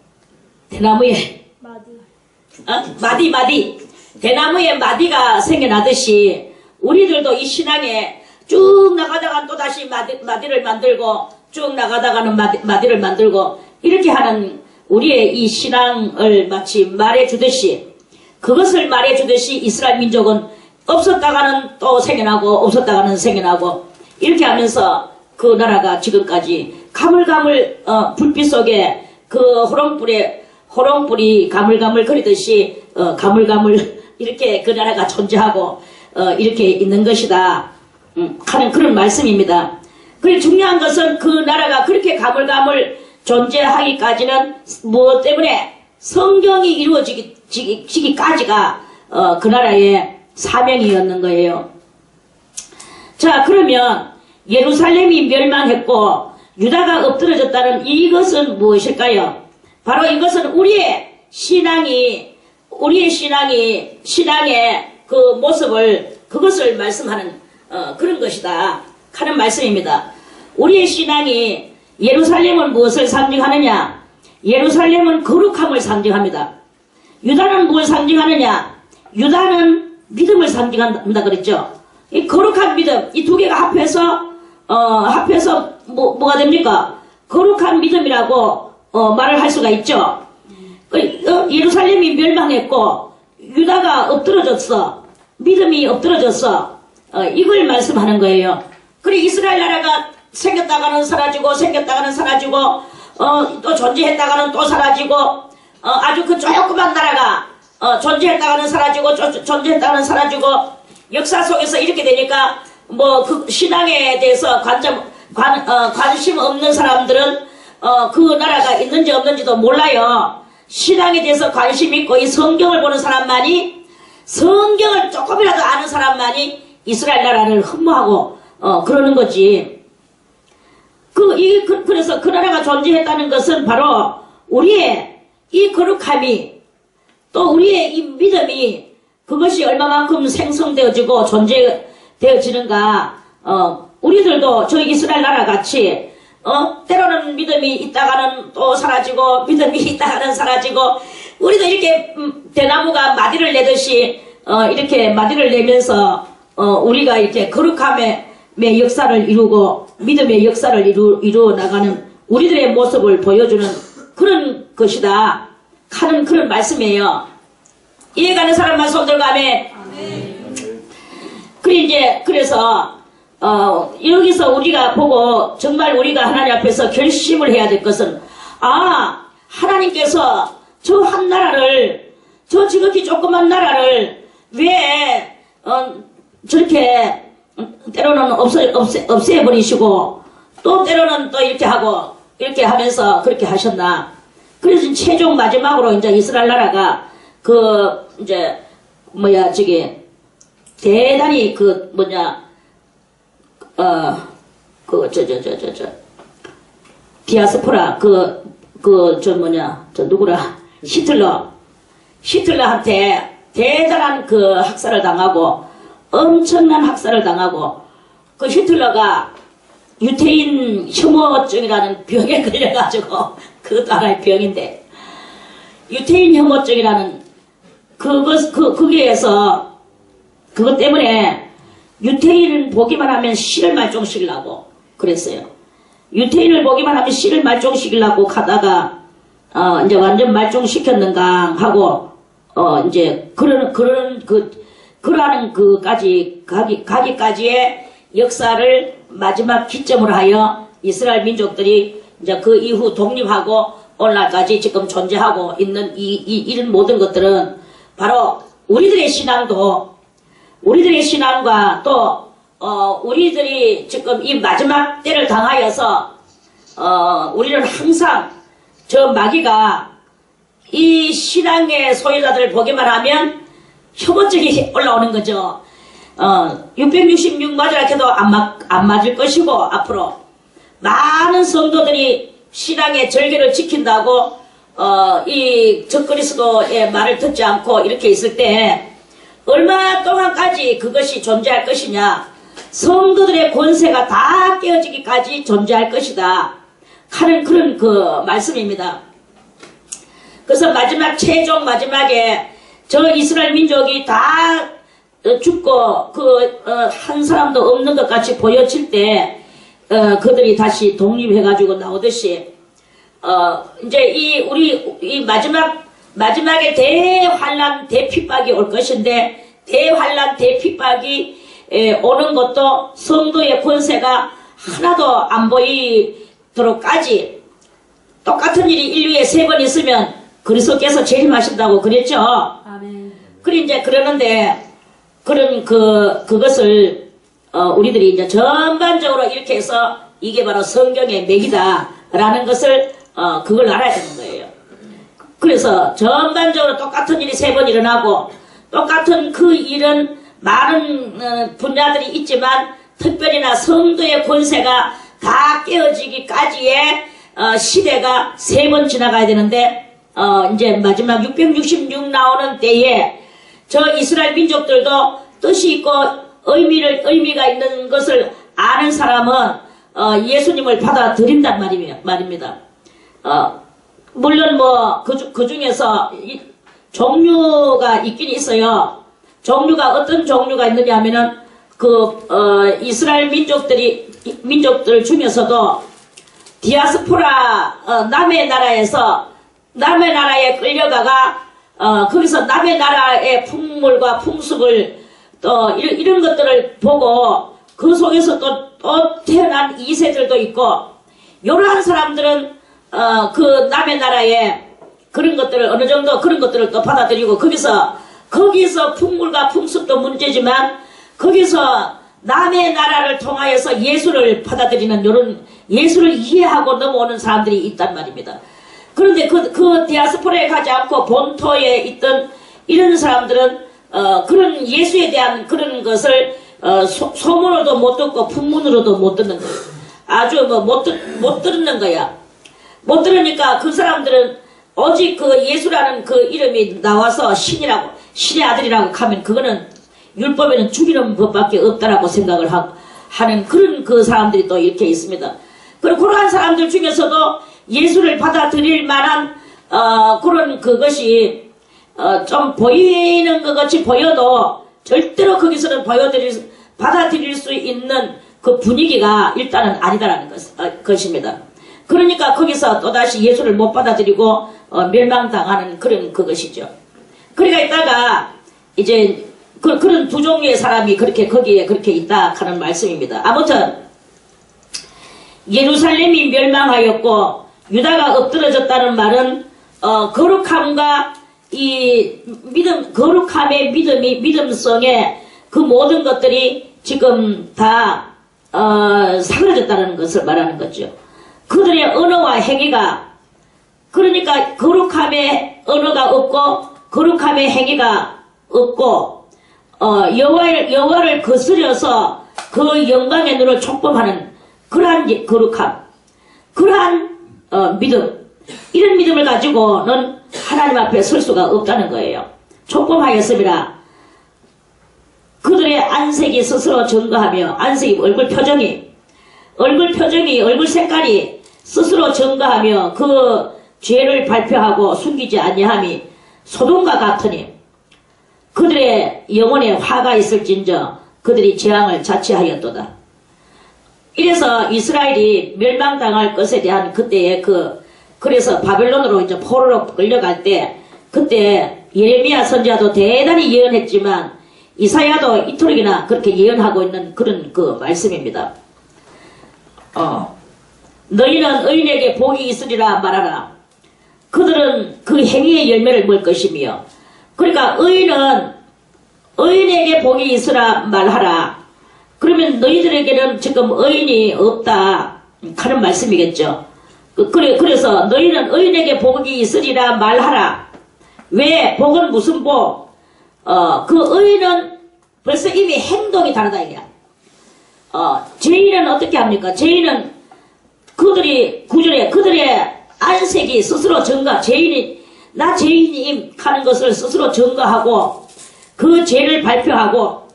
대나무에 마디 대나무에 마디가 생겨나듯이 우리들도 이 신앙에 쭉 나가다가 또 다시 마디를 만들고 쭉 나가다가는 마디를 만들고 이렇게 하는 우리의 이 신앙을 마치 말해주듯이 그것을 말해주듯이 이스라엘 민족은 없었다가는 또 생겨나고 없었다가는 생겨나고 이렇게 하면서 그 나라가 지금까지 가물가물 불빛 속에 그 호롱불이 가물가물 거리듯이 가물가물 이렇게 그 나라가 존재하고 이렇게 있는 것이다 하는 그런 말씀입니다. 그리고 중요한 것은 그 나라가 그렇게 가물가물 존재하기까지는 무엇 때문에 성경이 이루어지기까지가 그 나라의 사명이었는 거예요. 자, 그러면 예루살렘이 멸망했고 유다가 엎드러졌다는 이것은 무엇일까요? 바로 이것은 우리의 신앙의 그 모습을 그것을 말씀하는 그런 것이다 하는 말씀입니다. 우리의 신앙이 예루살렘은 무엇을 상징하느냐? 예루살렘은 거룩함을 상징합니다. 유다는 무엇을 상징하느냐? 유다는 믿음을 상징한다 그랬죠. 이 거룩한 믿음, 이 두 개가 합해서 뭐가 됩니까? 거룩한 믿음이라고 말을 할 수가 있죠. 예루살렘이 멸망했고 유다가 엎드러졌어. 믿음이 엎드러졌어. 이걸 말씀하는 거예요. 그리고 이스라엘 나라가 생겼다가는 사라지고 또 존재했다가는 또 사라지고 아주 그 조그만 나라가 존재했다가는 사라지고 존재했다가는 사라지고 역사 속에서 이렇게 되니까 뭐 그 신앙에 대해서 관심 없는 사람들은 그 나라가 있는지 없는지도 몰라요. 신앙에 대해서 관심 있고 이 성경을 보는 사람만이 성경을 조금이라도 아는 사람만이 이스라엘 나라를 흠모하고 그러는 거지. 그래서 그 나라가 존재했다는 것은 바로 우리의 이 거룩함이 또 우리의 이 믿음이 그것이 얼마만큼 생성되어지고 존재되어지는가. 우리들도 저 이스라엘 나라 같이 때로는 믿음이 있다가는 또 사라지고 믿음이 있다가는 사라지고 우리도 이렇게 대나무가 마디를 내듯이 이렇게 마디를 내면서 우리가 이렇게 거룩함의 역사를 이루고 믿음의 역사를 이루어 나가는 우리들의 모습을 보여주는 그런 것이다 하는 그런 말씀이에요. 이해가는 사람만 손 들고 아멘. 그래서 여기서 우리가 보고 정말 우리가 하나님 앞에서 결심을 해야 될 것은 하나님께서 저 한 나라를 저 지극히 조그만 나라를 왜 저렇게 때로는 없애버리시고 또 때로는 또 이렇게 하고 이렇게 하면서 그렇게 하셨나. 그래서 최종 마지막으로 이제 이스라엘 나라가 대단히 디아스포라 히틀러한테 대단한 학살을 당하고 엄청난 학살을 당하고 그 히틀러가 유태인 혐오증이라는 병에 걸려가지고 그것도 하나의 병인데 유태인 혐오증이라는 거기에서 그것 때문에 유태인을 보기만 하면 씨를 말종시키려고 그랬어요. 유태인을 보기만 하면 씨를 말종시키려고 가다가 이제 완전 말종시켰는가 하고 이제 그러는 가기까지의 역사를 마지막 기점으로 하여 이스라엘 민족들이 이제 그 이후 독립하고 오늘날까지 지금 존재하고 있는 이런 모든 것들은 바로 우리들의 신앙과 또 우리들이 지금 이 마지막 때를 당하여서 우리는 항상 저 마귀가 이 신앙의 소유자들을 보기만 하면 혐오증이 올라오는 거죠. 666 맞으라 해도 안 맞을 것이고 앞으로 많은 성도들이 신앙의 절개를 지킨다고 이 적그리스도의 말을 듣지 않고 이렇게 있을 때 얼마 동안까지 그것이 존재할 것이냐. 성도들의 권세가 다 깨어지기까지 존재할 것이다 하는 그런 말씀입니다. 그래서 최종 마지막에 저 이스라엘 민족이 다 죽고 한 사람도 없는 것 같이 보여질 때 그들이 다시 독립해가지고 나오듯이 이제 이 마지막에 대환란 대핍박이 올 것인데 대환란 대핍박이 오는 것도 성도의 권세가 하나도 안 보이도록까지 똑같은 일이 인류에 3번 있으면 그리스도께서 재림하신다고 그랬죠. 아멘. 그러는데 그것을 우리들이 이제 전반적으로 이렇게 해서 이게 바로 성경의 맥이다라는 것을 그걸 알아야 되는 거예요. 그래서 전반적으로 똑같은 일이 3번 일어나고 똑같은 그 일은 많은 분야들이 있지만 특별히나 성도의 권세가 다 깨어지기까지의 시대가 3번 지나가야 되는데 이제 마지막 666 나오는 때에 저 이스라엘 민족들도 뜻이 있고 의미가 있는 것을 아는 사람은 예수님을 받아들인단 말입니다. 물론 그 중에서 종류가 있긴 있어요. 종류가 어떤 종류가 있느냐 하면은 이스라엘 민족들 중에서도 디아스포라 남의 나라에 끌려가가 거기서 남의 나라의 풍물과 풍습을 또 이런 것들을 보고 그 속에서 또 태어난 2세들도 있고 이러한 사람들은 그 남의 나라의 그런 것들을 어느 정도 그런 것들을 또 받아들이고 거기서 풍물과 풍습도 문제지만 거기서 남의 나라를 통하여서 예수를 받아들이는 이런 예수를 이해하고 넘어오는 사람들이 있단 말입니다. 그런데 그 디아스포라에 가지 않고 본토에 있던 이런 사람들은 그런 예수에 대한 그런 것을 소문으로도 못 듣고 풍문으로도 못 듣는 거예요. 아주 못 듣는 거야. 못 들으니까 그 사람들은 오직 그 예수라는 그 이름이 나와서 신이라고, 신의 아들이라고 하면 그거는 율법에는 죽이는 법밖에 없다라고 생각을 하는 그런 그 사람들이 또 이렇게 있습니다. 그리고 그러한 사람들 중에서도 예수를 받아들일 만한 그런 그것이 좀 보이는 것 같이 보여도 절대로 거기서는 받아들일 수 있는 그 분위기가 일단은 아니다라는 것입니다. 그러니까 거기서 또다시 예수를 못 받아들이고 멸망당하는 그런 그것이죠. 그러니까 있다가 이제 그런 두 종류의 사람이 그렇게 거기에 그렇게 있다 하는 말씀입니다. 아무튼 예루살렘이 멸망하였고 유다가 엎드러졌다는 말은 거룩함과 이 거룩함의 믿음성의 그 모든 것들이 지금 다 사그라졌다는 것을 말하는 거죠. 그들의 언어와 행위가, 그러니까 거룩함의 언어가 없고 거룩함의 행위가 없고 여호와를 거스려서 그 영광의 눈을 촉범하는 그러한 거룩함, 그러한 믿음, 이런 믿음을 가지고는 하나님 앞에 설 수가 없다는 거예요. 촉범하였음이라. 그들의 안색이 스스로 증거하며, 안색이 얼굴 표정이 얼굴 색깔이 스스로 증거하며 그 죄를 발표하고 숨기지 아니함이 소돔과 같으니 그들의 영혼에 화가 있을진저 그들이 재앙을 자취하였도다. 이래서 이스라엘이 멸망당할 것에 대한 그때의 그래서 바벨론으로 이제 포로로 끌려갈 때 그때 예레미야 선지자도 대단히 예언했지만 이사야도 이토록이나 그렇게 예언하고 있는 그런 그 말씀입니다. 너희는 의인에게 복이 있으리라 말하라. 그들은 그 행위의 열매를 먹을 것이며, 그러니까 의인에게 복이 있으라 말하라. 그러면 너희들에게는 지금 의인이 없다 하는 말씀이겠죠. 그래서 너희는 의인에게 복이 있으리라 말하라. 왜? 복은 무슨 복? 그 의인은 벌써 이미 행동이 다르다 이거야. 죄인은 어떻게 합니까? 죄인은 그들이 구절에 그들의 안색이 스스로 나 죄인임 하는 것을 스스로 증거하고 그 죄를 발표하고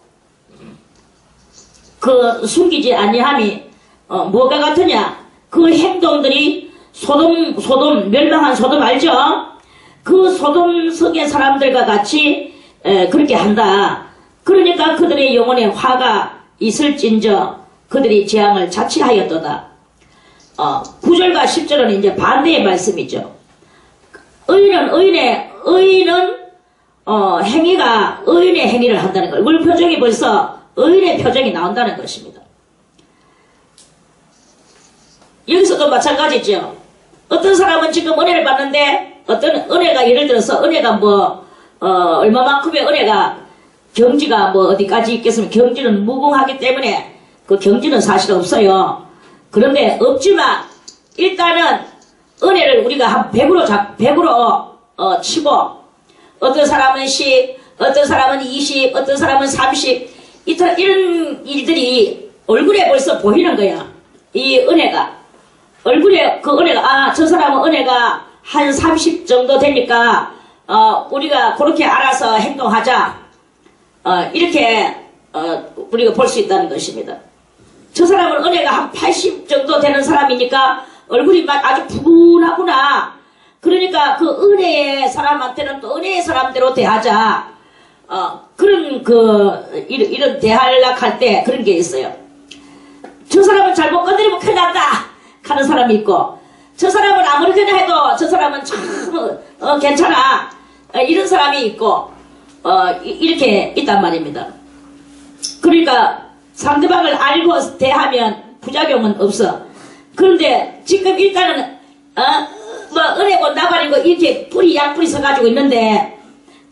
그 숨기지 아니함이 뭐가 같으냐? 그 행동들이 멸망한 소돔 알죠? 그 소돔 성의 사람들과 같이 그렇게 한다. 그러니까 그들의 영혼에 화가 있을진저 그들이 재앙을 자취하였도다. 9절과 10절은 이제 반대의 말씀이죠. 의인은 행위가 의인의 행위를 한다는 걸, 얼굴 표정이 벌써 의인의 표정이 나온다는 것입니다. 여기서도 마찬가지죠. 어떤 사람은 지금 은혜를 받는데 어떤 은혜가 예를 들어서 은혜가 얼마만큼의 은혜가 경지가 어디까지 있겠으면 경지는 무궁하기 때문에 그 경지는 사실 없어요. 그런데 없지만 일단은 은혜를 우리가 한 100으로 치고 어떤 사람은 10, 어떤 사람은 20, 어떤 사람은 30 이런 일들이 얼굴에 벌써 보이는 거야. 이 은혜가 얼굴에 그 은혜가 저 사람은 은혜가 한 30 정도 되니까 우리가 그렇게 알아서 행동하자 이렇게 우리가 볼 수 있다는 것입니다. 저 사람은 은혜가 한 80 정도 되는 사람이니까 얼굴이 막 아주 푸근하구나. 그러니까 그 은혜의 사람한테는 또 은혜의 사람대로 대하자. 그런 이런 대하려고 할 때 그런 게 있어요. 저 사람은 잘못 건드리면 큰일 난다 하는 사람이 있고, 저 사람은 아무렇게나 해도 저 사람은 참 괜찮아 이런 사람이 있고 이렇게 있단 말입니다. 그러니까 상대방을 알고 대하면 부작용은 없어. 그런데 지금 일단은 은혜고 나발이고 이렇게 양뿔이 서가지고 있는데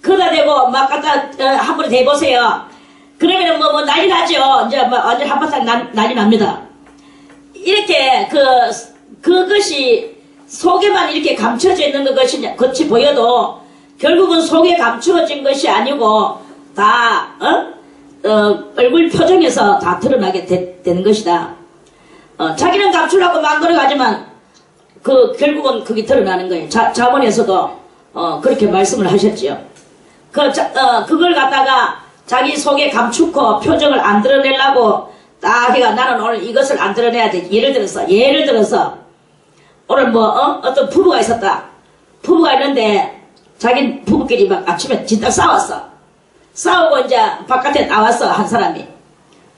그다 대고 막 갖다 한번 대보세요. 그러면은 난리 나죠. 이제 완전 한바탕 난리 납니다. 이렇게 그것이 속에만 이렇게 감춰져 있는 것이 보여도 결국은 속에 감추어진 것이 아니고 다 얼굴 표정에서 다 드러나게 된 것이다. 자기는 감추려고 막 그러가지만 결국은 그게 드러나는 거예요. 자문에서도 그렇게 말씀을 하셨죠. 그걸 갖다가 자기 속에 감추고 표정을 안 드러내려고 딱 해가 나는 오늘 이것을 안 드러내야 돼. 예를 들어서 오늘 어떤 부부가 있었다. 부부가 있는데 자기 부부끼리 막 아침에 진짜 싸웠어. 싸우고 이제 바깥에 나왔어, 한 사람이.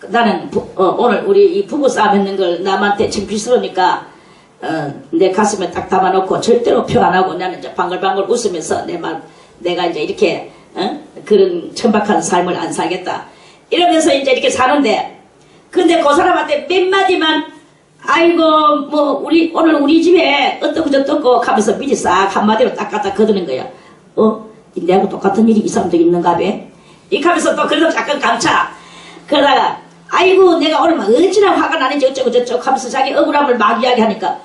나는 오늘 우리 이 부부 싸움 했는 걸 남한테 창피스러우니까 내 가슴에 딱 담아놓고 절대로 표 안 하고 나는 이제 방글방글 웃으면서 내가 이제 이렇게 그런 천박한 삶을 안 살겠다 이러면서 이제 이렇게 사는데, 근데 그 사람한테 몇 마디만 아이고 오늘 우리 집에 어떻고 저떻고 하면서 미리 싹 한마디로 딱 갖다 거드는 거야. 내하고 똑같은 일이 이 사람도 있는가 봐. 이렇게 하면서 또 그래도 약간 감차. 그러다가 아이고 내가 오늘 막 어찌나 화가 나는지 어쩌고 저쩌고 하면서 자기 억울함을 막 이야기하니까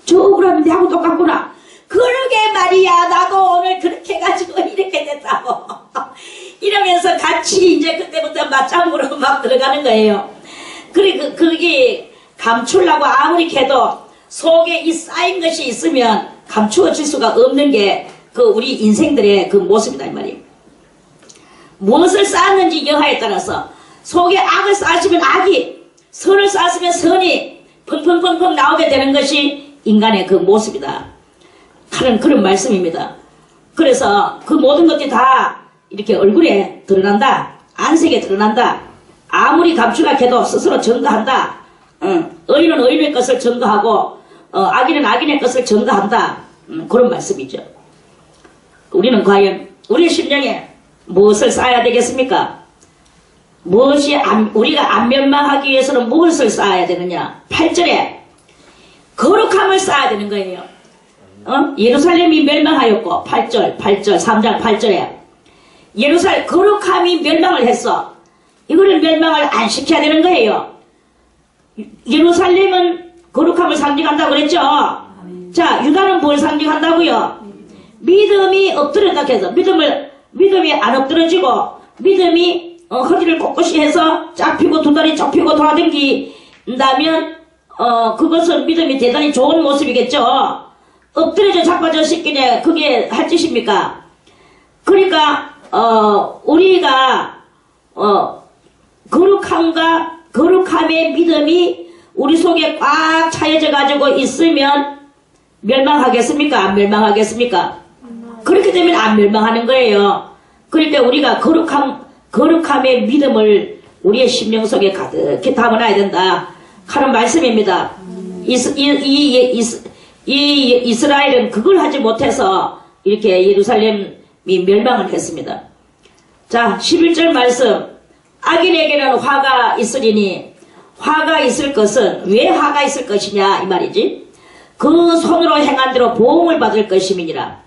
저 억울함이 내하고 똑같구나. 그러게 말이야, 나도 오늘 그렇게 해가지고 이렇게 됐다고. 이러면서 같이 이제 그때부터 맞장구로 막 들어가는 거예요. 그게 감추려고 아무리 해도 속에 이 쌓인 것이 있으면 감추어질 수가 없는 게 우리 인생들의 그 모습이다 이 말이에요. 무엇을 쌓았는지 여하에 따라서 속에 악을 쌓으시면 악이, 선을 쌓았으면 선이 펑펑펑펑 나오게 되는 것이 인간의 그 모습이다 하는 그런 말씀입니다. 그래서 그 모든 것들이 다 이렇게 얼굴에 드러난다, 안색에 드러난다. 아무리 감추라 해도 스스로 증거한다. 의인은 의인의 것을 증거하고 악인은 악인의 것을 증거한다. 그런 말씀이죠. 우리는 과연 우리의 심령에 무엇을 쌓아야 되겠습니까? 우리가 안 멸망하기 위해서는 무엇을 쌓아야 되느냐? 8절에 거룩함을 쌓아야 되는 거예요. 예루살렘이 멸망하였고 3장 8절에 예루살렘 거룩함이 멸망을 했어. 이거를 멸망을 안 시켜야 되는 거예요. 예루살렘은 거룩함을 상징한다고 그랬죠. 자, 유다는 뭘 상징한다고요? 믿음이 엎드렸다 해서 믿음이 안 엎드러지고 믿음이 허리를 꼿꼿이 해서 잡히고 두 다리 좁히고 돌아다닌다면 그것은 믿음이 대단히 좋은 모습이겠죠. 엎드려져 자빠져 씻기네 그게 할 짓입니까? 그러니까 우리가 거룩함의 믿음이 우리 속에 꽉 차여져 가지고 있으면 멸망하겠습니까? 안 멸망하겠습니까? 그렇게 되면 안 멸망하는 거예요. 그러니까 우리가 거룩함의 믿음을 우리의 심령 속에 가득히 담아놔야 된다 하는 말씀입니다. 이스라엘은 그걸 하지 못해서 이렇게 예루살렘이 멸망을 했습니다. 자, 11절 말씀. 악인에게는 화가 있으리니 화가 있을 것은 왜 화가 있을 것이냐 이 말이지. 그 손으로 행한 대로 보응을 받을 것임이니라.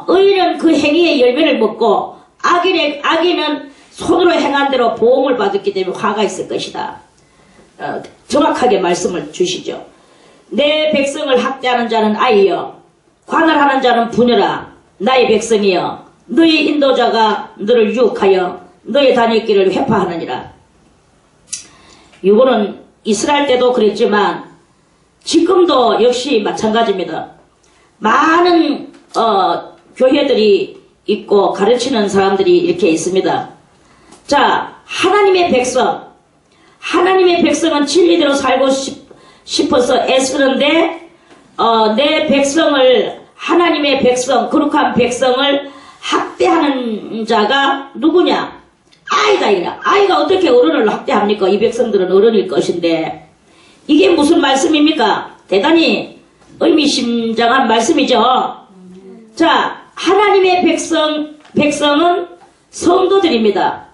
의인은 그 행위의 열매를 먹고 악인은 손으로 행한 대로 보응을 받았기 때문에 화가 있을 것이다. 정확하게 말씀을 주시죠. 내 백성을 학대하는 자는 아이여, 관할하는 자는 부녀라. 나의 백성이여, 너의 인도자가 너를 유혹하여 너의 다닐 길을 회파하느니라. 이거는 이스라엘 때도 그랬지만 지금도 역시 마찬가지입니다. 많은 교회들이 있고 가르치는 사람들이 이렇게 있습니다. 자, 하나님의 백성은 진리대로 살고 싶어서 애쓰는데 내 백성을, 하나님의 백성, 거룩한 백성을 학대하는 자가 누구냐? 아이가. 아이가 어떻게 어른을 학대합니까? 이 백성들은 어른일 것인데. 이게 무슨 말씀입니까? 대단히 의미심장한 말씀이죠. 자, 하나님의 백성은 성도들입니다.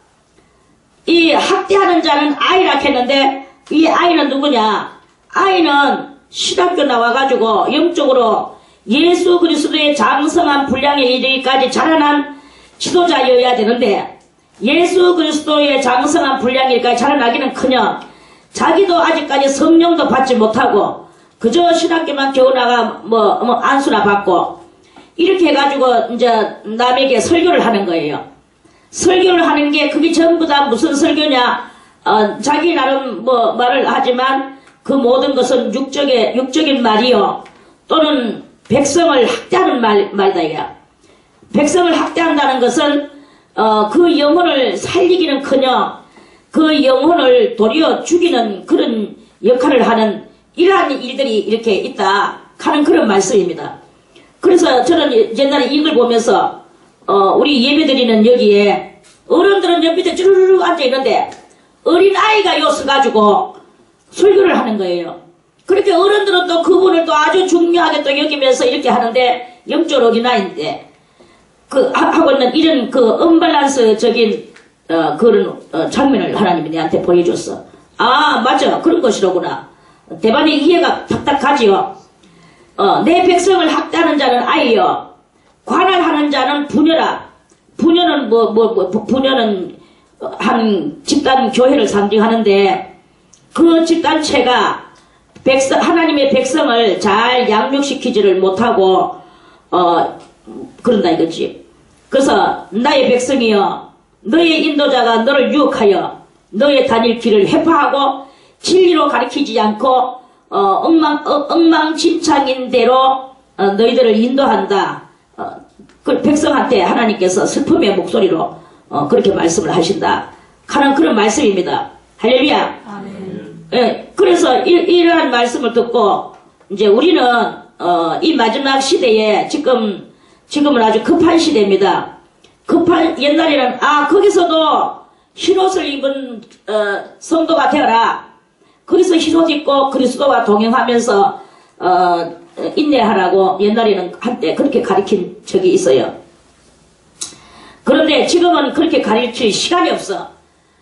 이 학대하는 자는 아이라 했는데 이 아이는 누구냐? 아이는 신학교 나와가지고 영적으로 예수 그리스도의 장성한 분량에 이르기까지 자라난 지도자여야 되는데 예수 그리스도의 장성한 분량에까지 자라나기는커녕 자기도 아직까지 성령도 받지 못하고 그저 신학교만 겨우 나가 안수나 받고 이렇게 해가지고 이제 남에게 설교를 하는 거예요. 설교를 하는 게 그게 전부 다 무슨 설교냐? 자기 나름 말을 하지만 그 모든 것은 육적인 말이요. 또는 백성을 학대하는 말이다 이게. 백성을 학대한다는 것은 그 영혼을 살리기는커녕 그 영혼을 도리어 죽이는 그런 역할을 하는 이러한 일들이 이렇게 있다 하는 그런 말씀입니다. 그래서 저는 옛날에 이걸 보면서 우리 예배드리는 여기에 어른들은 옆에 쭈르르 앉아있는데 어린아이가 요 서가지고 설교를 하는 거예요. 그렇게 어른들은 또 그분을 또 아주 중요하게 또 여기면서 이렇게 하는데 영적 어린아이인데 하고 있는 이런 언밸런스적인 그런 장면을 하나님이 내한테 보여줬어. 아 맞아 그런 것이로구나. 대반이 이해가 탁탁 가지요. 내 백성을 학대하는 자는 아이여 관할하는 자는 부녀라. 부녀는 부녀는 한 집단 교회를 상징하는데 그 집단체가 하나님의 백성을 잘 양육시키지를 못하고 그런다 이거지. 그래서 나의 백성이여 너의 인도자가 너를 유혹하여 너의 다닐 길을 회파하고 진리로 가르치지 않고 엉망진창인 대로 너희들을 인도한다. 그 백성한테 하나님께서 슬픔의 목소리로 그렇게 말씀을 하신다 하는 그런 말씀입니다. 할렐루야. 아멘. 예, 그래서 이러한 말씀을 듣고 이제 우리는 이 마지막 시대에 지금은 아주 급한 시대입니다. 옛날에는 거기서도 흰옷을 입은 성도가 되어라. 거기서 흰옷 입고 그리스도와 동행하면서 인내하라고 옛날에는 한때 그렇게 가르친 적이 있어요. 그런데 지금은 그렇게 가르칠 시간이 없어.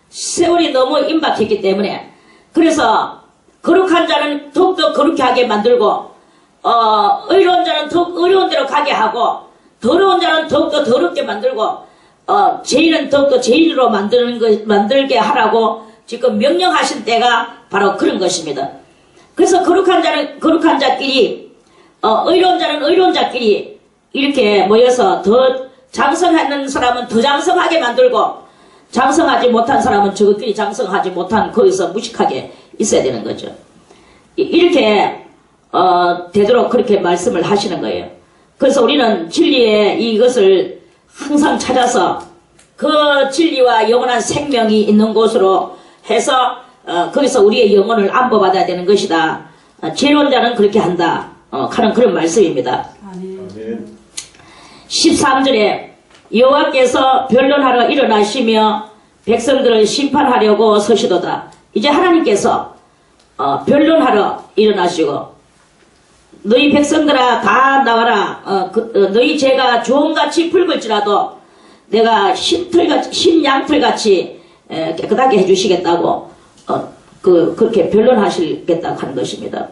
세월이 너무 임박했기 때문에. 그래서 거룩한 자는 더욱더 거룩하게 하게 만들고 의로운 자는 더욱 의로운 대로 가게 하고 더러운 자는 더욱더 더럽게 만들고 죄인은 더욱더 죄인으로 만들게 하라고 지금 명령하신 때가 바로 그런 것입니다. 그래서 거룩한 자는 거룩한 자끼리 의로운 자는 의로운 자끼리 이렇게 모여서 더 장성하는 사람은 더 장성하게 만들고 장성하지 못한 사람은 저것끼리 장성하지 못한 거기서 무식하게 있어야 되는 거죠. 이렇게 되도록 그렇게 말씀을 하시는 거예요. 그래서 우리는 진리의 이것을 항상 찾아서 그 진리와 영원한 생명이 있는 곳으로 해서 거기서 우리의 영혼을 안보받아야 되는 것이다. 죄로운 자는 그렇게 한다. 하는 그런 말씀입니다. 아멘. 13절에 여호와께서 변론하러 일어나시며 백성들을 심판하려고 서시도다. 이제 하나님께서 변론하러 일어나시고 너희 백성들아 다 나와라. 너희 죄가 주홍같이 붉을지라도 내가 흰 양털같이 깨끗하게 해주시겠다고 그렇게 변론하시겠다고 하는 것입니다.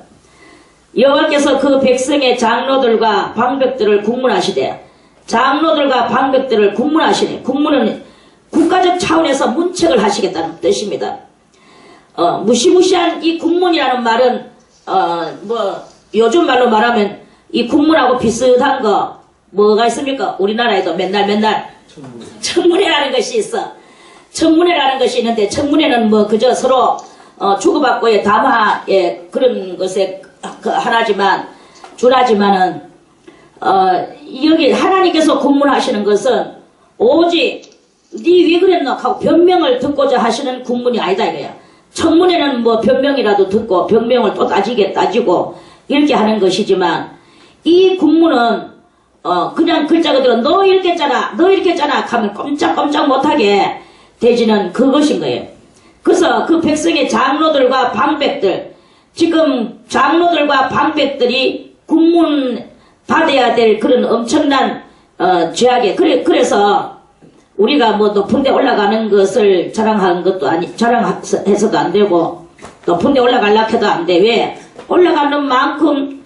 여호와께서 그 백성의 장로들과 방백들을 국문하시되 장로들과 방백들을 국문하시네. 국문은 국가적 차원에서 문책을 하시겠다는 뜻입니다. 무시무시한 이 국문이라는 말은 요즘 말로 말하면 이 국문하고 비슷한 거 뭐가 있습니까? 우리나라에도 맨날 청문회라는 것이 있어. 청문회라는 것이 있는데 청문회는 그저 서로 주고받고의 담화의 그런 것에 준하지만은 여기 하나님께서 국문하시는 것은 오직 니 왜 그랬노 하고 변명을 듣고자 하시는 국문이 아니다 이거야. 청문회는 변명이라도 듣고 변명을 또 따지고 이렇게 하는 것이지만 이 국문은 그냥 글자 그대로 너 이렇게 했잖아 하면 꼼짝꼼짝 못하게 되지는 그것인 거예요. 그래서 그 백성의 장로들과 방백들 지금 장로들과 방백들이 국문 받아야 될 그런 엄청난 죄악에 그래서 우리가 높은 데 올라가는 것을 자랑하는 것도 자랑해서도 안 되고 높은 데 올라가려고 해도 안 돼. 왜? 올라가는 만큼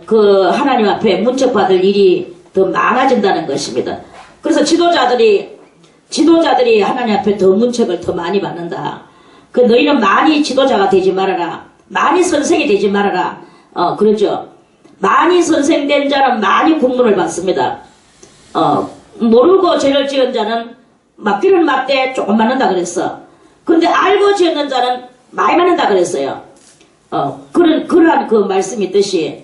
그 하나님 앞에 문책받을 일이 더 많아진다는 것입니다. 그래서 지도자들이 하나님 앞에 더 문책을 더 많이 받는다. 너희는 많이 지도자가 되지 말아라. 많이 선생이 되지 말아라. 그러죠. 많이 선생된 자는 많이 국문을 받습니다. 모르고 죄를 지은 자는 맞기는 맞되 조금 맞는다 그랬어. 근데 알고 지었는 자는 많이 맞는다 그랬어요. 그러한 그 말씀이 있듯이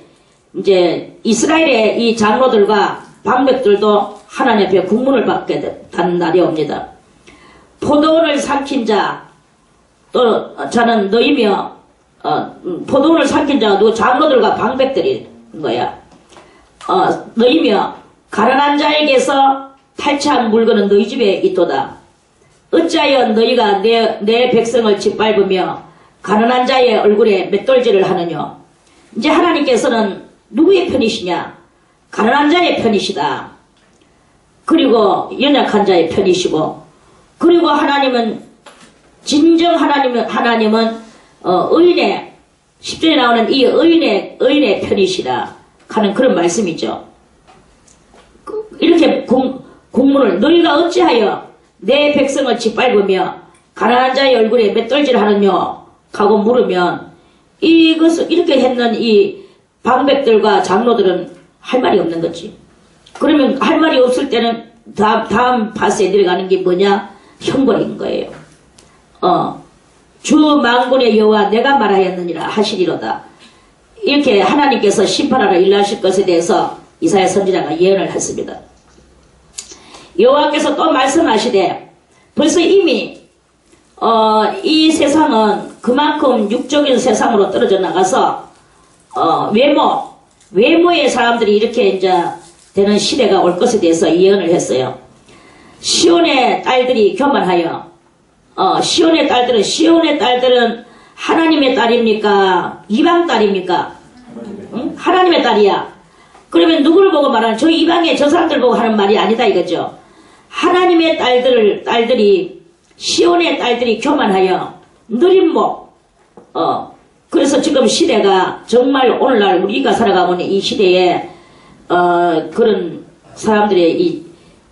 이제 이스라엘의 이 장로들과 방백들도 하나님 앞에 국문을 받게 된 날이 옵니다. 포도원을 삼킨 자, 또 저는 너희며 포도원을 삼킨 자가 누구 장로들과 방백들인 거야. 너희며 가난한 자에게서 탈취한 물건은 너희 집에 있도다. 어찌하여 너희가 내 백성을 짓밟으며 가난한 자의 얼굴에 맷돌질을 하느냐. 이제 하나님께서는 누구의 편이시냐? 가난한 자의 편이시다. 그리고 연약한 자의 편이시고, 그리고 하나님은 진정 하나님은 의인의 10절에 나오는 이 의인의 편이시다 하는 그런 말씀이죠. 이렇게 공문을 너희가 어찌하여 내 백성을 짓밟으며 가난한 자의 얼굴에 맷돌질 하느냐 하고 물으면, 이것을 이렇게 했는 이 방백들과 장로들은 할 말이 없는 거지. 그러면 할 말이 없을 때는 다음 파스에 들어가는 게 뭐냐? 형벌인 거예요. 주 만군의 여호와 내가 말하였느니라 하시리로다. 이렇게 하나님께서 심판하러 일하실 것에 대해서 이사야 선지자가 예언을 했습니다. 여호와께서 또 말씀하시되, 벌써 이미 이 세상은 그만큼 육적인 세상으로 떨어져 나가서 외모의 사람들이 이렇게 이제 되는 시대가 올 것에 대해서 예언을 했어요. 시온의 딸들이 교만하여, 시온의 딸들은 하나님의 딸입니까? 이방 딸입니까? 응? 하나님의 딸이야. 그러면 누구를 보고 말하는, 저 이방의 저 사람들 보고 하는 말이 아니다 이거죠. 하나님의 딸들이 시온의 딸들이 교만하여 느린 목. 그래서 지금 시대가 정말 오늘날 우리가 살아가고 있는 이 시대에 그런 사람들의 이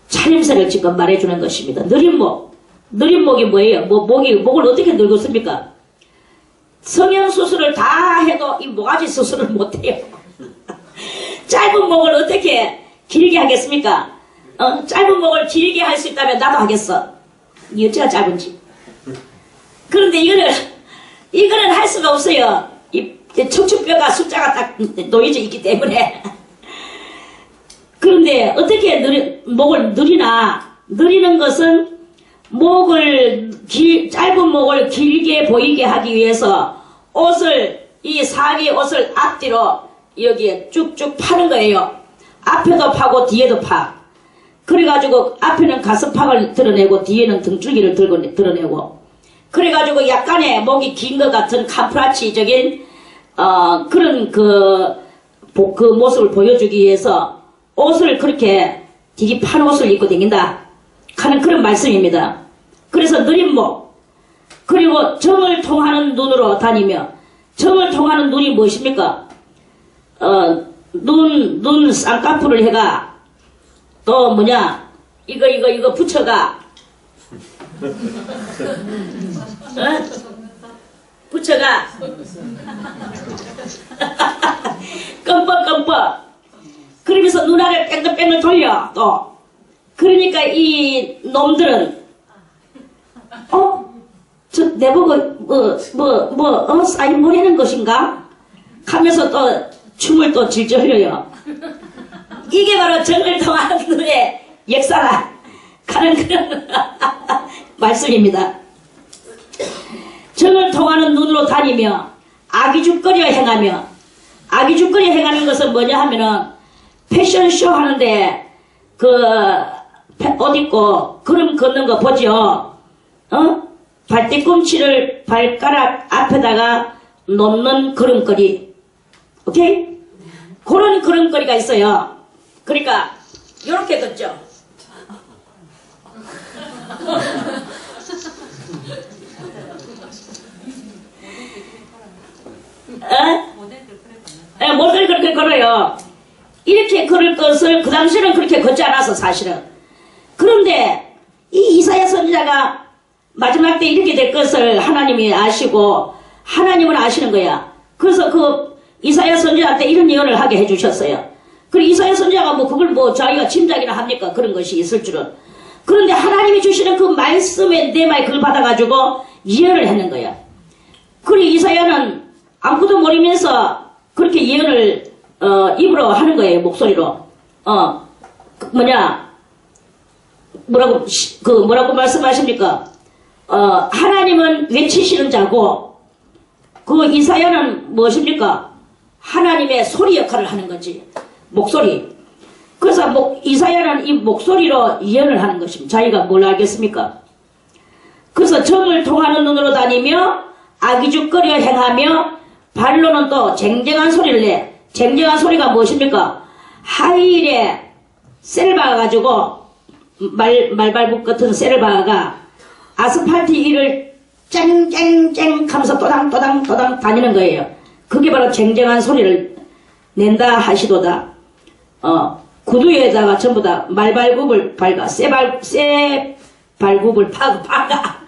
차림새를 지금 말해주는 것입니다. 느린 목. 느린 목이 뭐예요? 목을 어떻게 늙었습니까? 성형수술을 다 해도 이 모가지 수술을 못해요. 짧은 목을 어떻게 길게 하겠습니까? 짧은 목을 길게 할 수 있다면 나도 하겠어. 이 어찌가 짧은지. 그런데 이거는 할 수가 없어요. 이 척추뼈가 숫자가 딱 놓여져 있기 때문에. 그런데 어떻게 목을 느리는 것은 짧은 목을 길게 보이게 하기 위해서 이 사기 옷을 앞뒤로 여기에 쭉쭉 파는 거예요. 앞에도 파고 뒤에도 파. 그래가지고 앞에는 가슴팍을 드러내고 뒤에는 등줄기를 드러내고, 그래가지고 약간의 목이 긴 것 같은 카프라치적인 그런 그 모습을 보여주기 위해서 옷을 그렇게 되게 판 옷을 입고 다닌다 하는 그런 말씀입니다. 그래서 느린 목, 그리고 정을 통하는 눈으로 다니며, 정을 통하는 눈이 무엇입니까? 눈 쌍꺼풀을 해가, 또 이거 붙여가, 붙여가, 껌뻑, 그러면서 눈알을 뺑글뺑글 돌려, 또. 그러니까 이 놈들은, 저 내보고, 사인 보내는 것인가? 하면서 또 춤을 또 질질 흘려요. 이게 바로 정을 통하는 눈의 역사라 하는 그런 말씀입니다. 정을 통하는 눈으로 다니며 악의죽거리어 행하며, 악의죽거리어 행하는 것은 뭐냐 하면은 패션쇼 하는데 옷 입고 걸음 걷는 거 보죠. 발뒤꿈치를 발가락 앞에다가 놓는 걸음걸이. 오케이? 그런 걸음걸이가 있어요. 그러니까 요렇게 걷죠. 모델 그렇게 걸어요. 이렇게 걸을 것을 그 당시에는 그렇게 걷지 않아서 사실은. 그런데 이 이사야 선지자가 마지막 때 이렇게 될 것을 하나님이 아시고, 하나님은 아시는 거야. 그래서 그 이사야 선지자한테 이런 예언을 하게 해주셨어요. 그리고 이사야 선지자가 그걸 자기가 짐작이나 합니까? 그런 것이 있을 줄은. 그런데 하나님이 주시는 그 말씀의 내마에 그걸 받아가지고 예언을 했는 거야. 그리고 이사야는 아무것도 모르면서 그렇게 예언을 입으로 하는 거예요. 목소리로. 뭐라고 말씀하십니까? 하나님은 외치시는 자고, 그 이사야는 무엇입니까? 하나님의 소리 역할을 하는 거지. 목소리. 그래서 이사야는 이 목소리로 예언을 하는 것입니다. 자기가 뭘 알겠습니까? 그래서 정을 통하는 눈으로 다니며 악의죽거려 행하며 발로는 또 쟁쟁한 소리를 내. 쟁쟁한 소리가 무엇입니까? 하일에 쇠를 박아가지고 말발굽 같은 쇠를 박아가 아스팔트 위를 쨍쨍쨍 하면서 도당 다니는 거예요. 그게 바로 쟁쟁한 소리를 낸다 하시도다. 구두에다가 전부 다 말발굽을 박아, 쇠 발굽을 박아.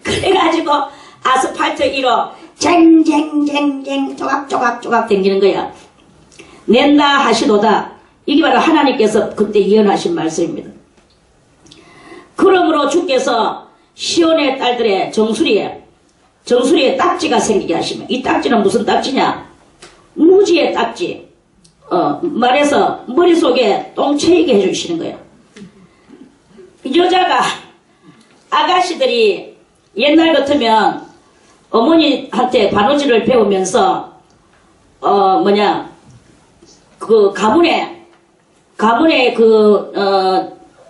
그래가지고 아스팔트 위로 쟁쟁쟁쟁 조각조각 댕기는 거야. 낸다 하시도다. 이게 바로 하나님께서 그때 예언하신 말씀입니다. 그러므로 주께서 시온의 딸들의 정수리에 딱지가 생기게 하시면, 이 딱지는 무슨 딱지냐? 무지의 딱지. 말해서 머릿속에 똥채이게 해주시는 거예요. 여자가, 아가씨들이 옛날 같으면 어머니한테 바느질을 배우면서 그 가문의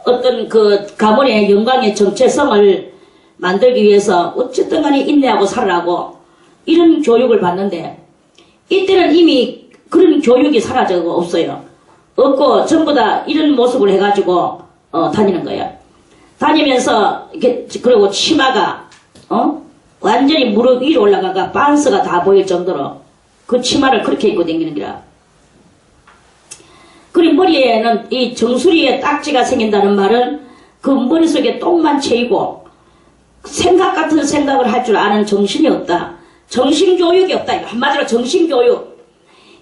어떤 그 가문의 영광의 정체성을 만들기 위해서 어쨌든 간에 인내하고 살으라고 이런 교육을 받는데, 이때는 이미 그런 교육이 사라져 없어요. 없고 전부 다 이런 모습을 해가지고 다니는 거예요. 다니면서 그리고 치마가 완전히 무릎 위로 올라가가 반스가 다 보일 정도로 그 치마를 그렇게 입고 다니는 거라. 그리고 머리에는 이 정수리에 딱지가 생긴다는 말은 그 머릿속에 똥만 채이고 생각 같은 생각을 할 줄 아는 정신이 없다. 정신교육이 없다. 한마디로 정신교육.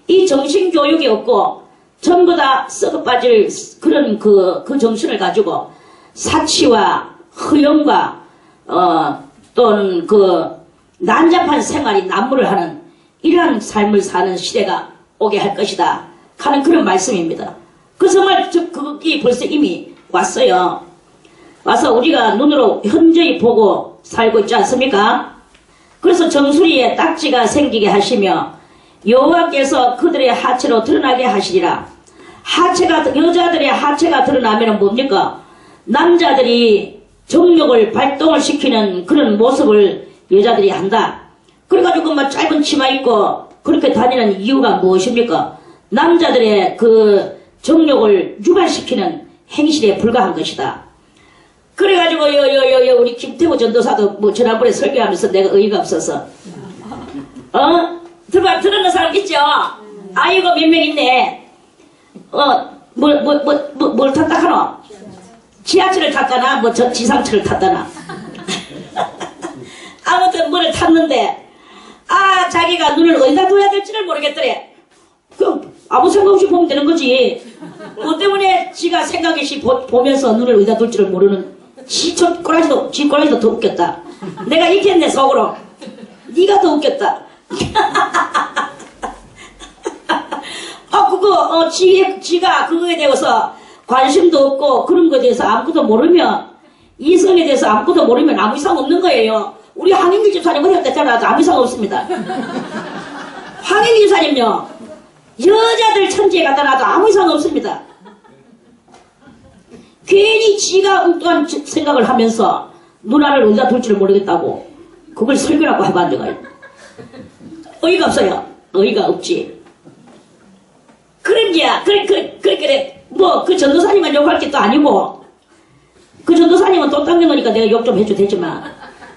이 정신교육이 없고 전부 다 썩어빠질 그런 그 정신을 가지고 사치와 허영과 또는 그 난잡한 생활이 난무를 하는 이러한 삶을 사는 시대가 오게 할 것이다 하는 그런 말씀입니다. 그 정말 그게 벌써 이미 왔어요. 와서 우리가 눈으로 현저히 보고 살고 있지 않습니까? 그래서 정수리에 딱지가 생기게 하시며 여호와께서 그들의 하체로 드러나게 하시리라. 여자들의 하체가 드러나면 뭡니까? 남자들이 정욕을 발동을 시키는 그런 모습을 여자들이 한다. 그래가지고 막 짧은 치마 입고 그렇게 다니는 이유가 무엇입니까? 남자들의 그 정욕을 유발시키는 행실에 불과한 것이다. 그래가지고 우리 김태우 전도사도 지난번에 설교하면서 내가 의의가 없어서 들었는 사람 있죠? 아이고 몇 명 있네. 뭘 탔다 하노? 지하철을 탔다나 지상철을 탔다나 아무튼 뭐를 탔는데 자기가 눈을 어디다 둬야 될지를 모르겠더래. 그럼 아무 생각 없이 보면 되는 거지. 뭐 때문에 지가 생각 없이 보면서 눈을 어디다 둘지를 모르는 지 꼬라지도 더 웃겼다. 내가 이겼네 속으로. 네가 더 웃겼다. 지가 그거에 대해서 관심도 없고 그런 거에 대해서 아무것도 모르면, 이성에 대해서 아무것도 모르면 아무 이상 없는 거예요. 우리 황인기 집사님 어디 갔잖아. 아무 이상 없습니다. 황인기 집사님요, 여자들 천지에 갖다 놔도 아무 이상 없습니다. 괜히 지가 엉뚱한 생각을 하면서 누나를 어디다 둘지를 모르겠다고 그걸 설교라고 해본 데가 어이가 없어요. 어이가 없지. 그런지야 그래 뭐 그 전도사님만 욕할 게 또 아니고, 그 전도사님은 돈 닦는 거니까 내가 욕 좀 해줘도 되지만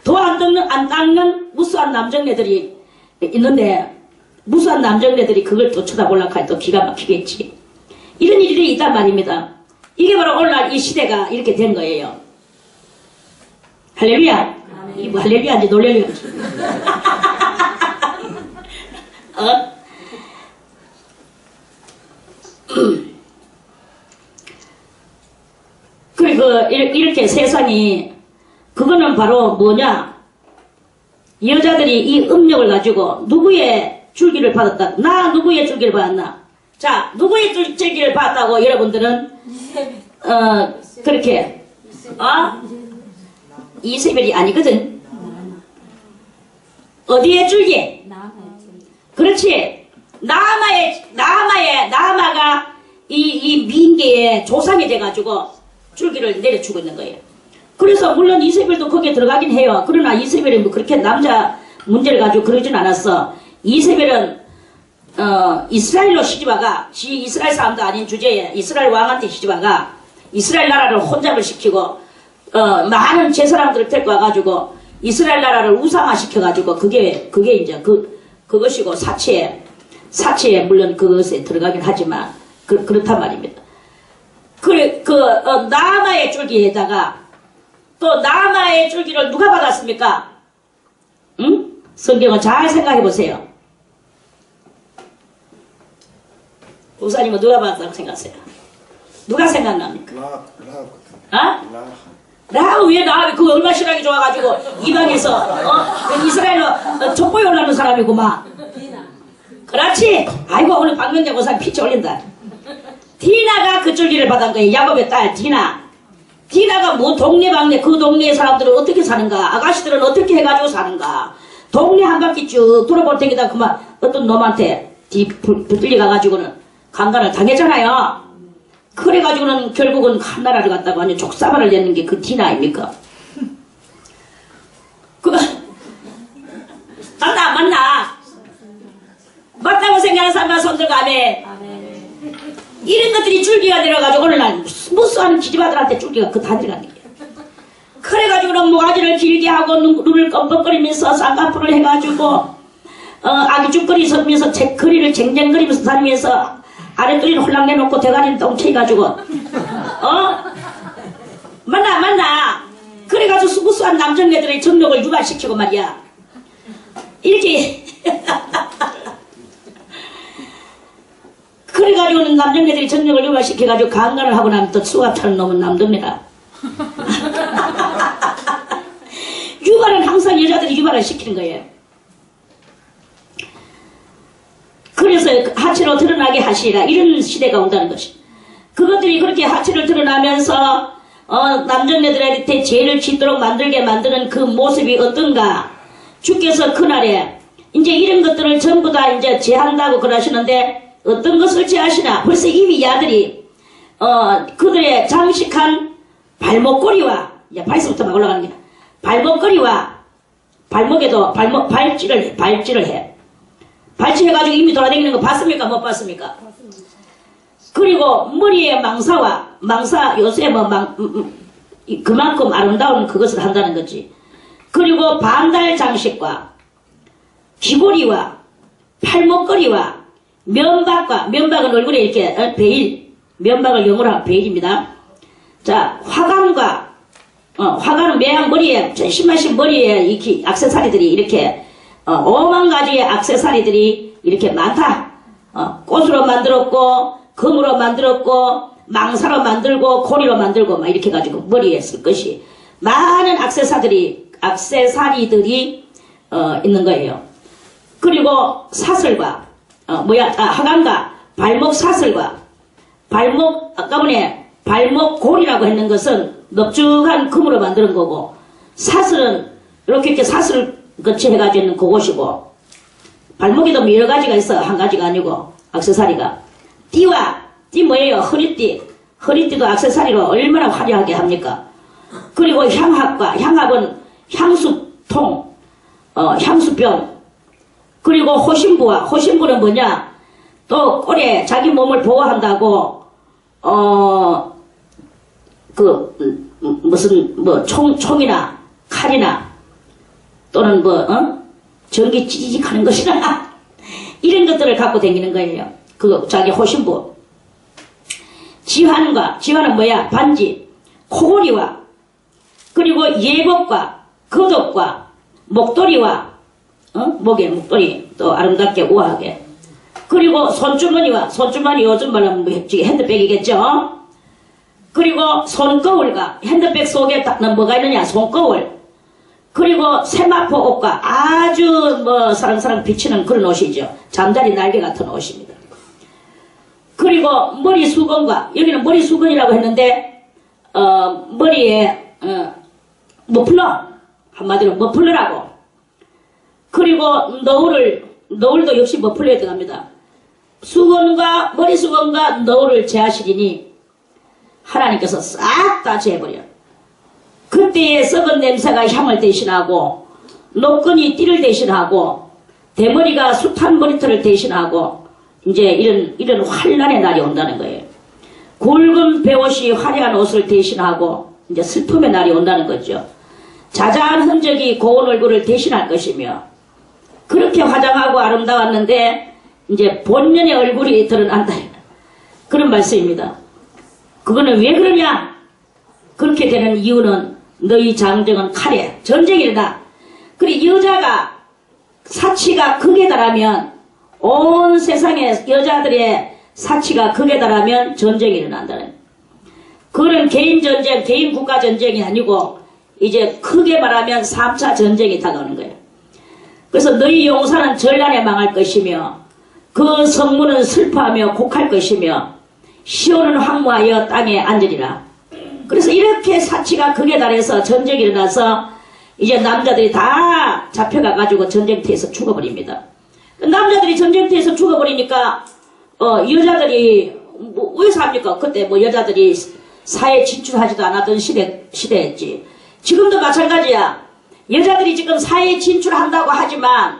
돈 안 닦는 무수한 남정네들이 있는데, 무수한 남정네들이 그걸 또 쳐다보려고 하니 또 기가 막히겠지. 이런 일들이 있단 말입니다. 이게 바로 오늘날 이 시대가 이렇게 된 거예요. 할렐루야. 이게 뭐 할렐루야인지 놀렐루야인지. 그리고 이렇게 세상이, 그거는 바로 뭐냐? 여자들이 이 음력을 가지고 누구의 줄기를 받았다. 나 누구의 줄기를 받았나? 자, 누구의 줄기를 봤다고 여러분들은 그렇게 이세벨이 아니거든. 어디의 줄기? 그렇지. 나아마가 이 민계의 조상이 돼가지고 줄기를 내려주고 있는 거예요. 그래서 물론 이세벨도 거기에 들어가긴 해요. 그러나 이세벨이 뭐 그렇게 남자 문제를 가지고 그러진 않았어. 이세벨은 이스라엘로 시집와가 이스라엘 사람도 아닌 주제에 이스라엘 왕한테 시집와가 이스라엘 나라를 혼잡을 시키고 많은 제사람들을 데리고 와가지고 이스라엘 나라를 우상화시켜가지고 그게 이제 그것이고 사치에 물론 그것에 들어가긴 하지만 그렇단 말입니다. 나아마의 줄기에다가 또 나아마의 줄기를 누가 받았습니까? 응? 성경을 잘 생각해 보세요. 목사님은 누가 받았다고 생각하세요? 누가 생각납니까? 라합 왜 라합이 그 얼마 신앙이 좋아가지고 이방에서 그 이스라엘로 족보에 올라오는 사람이구만. 그렇지. 아이고 오늘 박명재 목사님 피치 올린다. 디나가 그 줄기를 받은 거예요. 야곱의 딸 디나가 뭐 동네방네 그 동네 사람들은 어떻게 사는가, 아가씨들은 어떻게 해가지고 사는가, 동네 한 바퀴 쭉 돌아볼 때기다 그만 어떤 놈한테 붙들려 가가지고는 강간을 당했잖아요. 그래가지고는 결국은 한 나라를 갔다가 완전 족사발을 내는 게 그 디나 아닙니까? 맞나? 맞다고 생각하는 사람만 손들고 아멘. 이런 것들이 줄기가 내려가지고 오늘날 무수한 기집아들한테 줄기가 다 들어가는 거예요. 그래가지고는 모가지를 길게 하고 눈을 껌뻑거리면서 쌍꺼풀을 해가지고 아기죽거리 서면서 거리를 쟁쟁거리면서 다니면서 아랫도리를 홀랑 내놓고 대가리를 똥쳐가지고 맞나? 그래가지고 무수한 남정네들의 정력을 유발시키고 말이야. 이렇게 그래가지고는 남정네들이 정력을 유발시켜가지고 강간을 하고 나면 또 수갑차는 놈은 남동네라. 유발은 항상 여자들이 유발을 시키는 거예요. 그래서 하체로 드러나게 하시라 이런 시대가 온다는 것이. 그것들이 그렇게 하체를 드러나면서 남정네들한테 죄를 짓도록 만들게 만드는 그 모습이 어떤가. 주께서 그날에 이제 이런 것들을 전부 다 이제 제한다고 그러시는데 어떤 것을 제하시나. 벌써 이미 이 아들이 그들의 장식한 발목걸이와 이제 발서부터 막 올라가는 게 발목걸이와 발목에도 발질을 해. 발치해가지고 이미 돌아다니는 거 봤습니까? 못 봤습니까? 그리고 머리에 망사 요새 그만큼 아름다운 그것을 한다는 거지. 그리고 반달 장식과 귀고리와 팔목걸이와 면박은 얼굴에 이렇게 베일, 면박을 영어로 하면 베일입니다. 자, 화관은 매양 머리에, 신마신 머리에 이렇게 액세서리들이 이렇게 5만 가지의 액세서리들이 이렇게 많다. 꽃으로 만들었고, 금으로 만들었고, 망사로 만들고, 고리로 만들고, 막 이렇게 가지고 머리에 쓸 것이 많은 액세서리들이 있는 거예요. 그리고 사슬과, 하관과 발목 사슬과 아까 전에 발목 고리라고 했는 것은 넙죽한 금으로 만드는 거고, 사슬은 이렇게 사슬을 거치해가지고 있는 그것이고, 발목에도 뭐 여러 가지가 있어. 한 가지가 아니고, 액세서리가. 띠 뭐예요? 허리띠도 액세서리로 얼마나 화려하게 합니까? 그리고 향합은 향수통, 향수병. 그리고 호신부는 뭐냐? 또 꼴에 자기 몸을 보호한다고, 총이나 칼이나 또는 전기 찌직 하는 것이나 이런 것들을 갖고 다니는 거예요. 자기 호신부. 지환은 뭐야? 반지, 코고리와, 그리고 예복과, 겉옷과, 목도리와, 목에 목도리, 또 아름답게 우아하게. 그리고 손주머니 요즘 말하면 핸드백이겠죠? 그리고 손거울과, 핸드백 속에 뭐가 있느냐? 손거울. 그리고 세마포 옷과 아주 사랑사랑 비치는 그런 옷이죠. 잠자리 날개 같은 옷입니다. 그리고 머리 수건과, 여기는 머리 수건이라고 했는데, 머리에, 머플러, 한마디로 머플러라고. 그리고 너울도 역시 머플러에 들어갑니다. 수건과, 머리 수건과 너울을 제하시리니, 하나님께서 싹 다 제해버려. 그때의 썩은 냄새가 향을 대신하고, 노끈이 띠를 대신하고, 대머리가 숱한 머리털을 대신하고, 이제 이런 환란의 날이 온다는 거예요. 굵은 베옷이 화려한 옷을 대신하고 이제 슬픔의 날이 온다는 거죠. 자자한 흔적이 고운 얼굴을 대신할 것이며, 그렇게 화장하고 아름다웠는데 이제 본연의 얼굴이 드러난다, 그런 말씀입니다. 그거는 왜 그러냐? 그렇게 되는 이유는 너희 장정은 칼에 전쟁이 일어나. 그리고 여자가 사치가 극에 달하면, 온 세상의 여자들의 사치가 극에 달하면 전쟁이 일어난다는, 그런 개인 전쟁, 개인 국가 전쟁이 아니고 이제 크게 말하면 3차 전쟁이 다가오는 거예요. 그래서 너희 용사는 전란에 망할 것이며, 그 성문은 슬퍼하며 곡할 것이며, 시온은 황무하여 땅에 앉으리라. 그래서 이렇게 사치가 극에 달해서 전쟁이 일어나서 이제 남자들이 다 잡혀가가지고 전쟁터에서 죽어버립니다. 남자들이 전쟁터에서 죽어버리니까 여자들이 왜 삽니까? 그때 여자들이 사회 진출하지도 않았던 시대였지. 지금도 마찬가지야. 여자들이 지금 사회에 진출한다고 하지만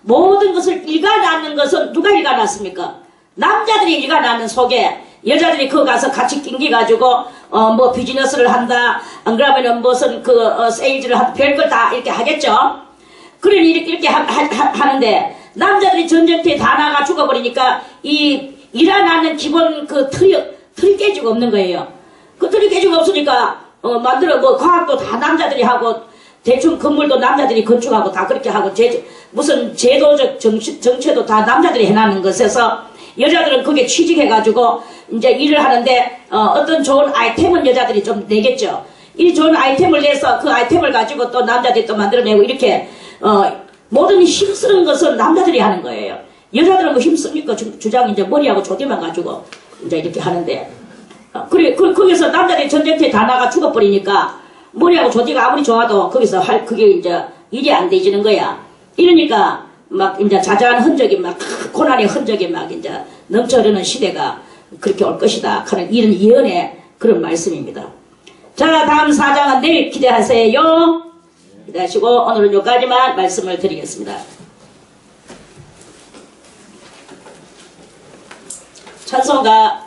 모든 것을 일가나는 것은 누가 일가났습니까? 남자들이 일가나는 속에 여자들이 거기 가서 같이 낑겨가지고 비즈니스를 한다, 안 그러면은 무슨 세일즈를 한다, 별걸 다 이렇게 하겠죠. 그러니 이렇게 하는데, 남자들이 전쟁터에 다 나가 죽어버리니까 이 일어나는 기본 틀이 깨지고 없는 거예요. 그 틀이 깨지고 없으니까 과학도 다 남자들이 하고, 대충 건물도 남자들이 건축하고 다 그렇게 하고, 무슨 제도적 정체도 다 남자들이 해나는 것에서 여자들은 그게 취직해가지고 이제 일을 하는데, 어떤 좋은 아이템은 여자들이 좀 내겠죠. 이 좋은 아이템을 내서 그 아이템을 가지고 또 남자들이 또 만들어내고, 이렇게 모든 힘쓰는 것은 남자들이 하는 거예요. 여자들은 뭐 힘씁니까? 주장 이제 머리하고 조대만 가지고 이제 이렇게 하는데, 거기서 남자들이 전쟁터에 다 나가 죽어버리니까 머리하고 조대가 아무리 좋아도 거기서 그게 이제 일이 안 되지는 거야. 이러니까 막 이제 자자한 흔적이 막, 고난의 흔적이 막 이제 넘쳐 흐르는 시대가 그렇게 올 것이다 하는 이런 예언의 그런 말씀입니다. 자, 다음 4장은 내일 기대하세요. 기대하시고 오늘은 여기까지만 말씀을 드리겠습니다. 찬송가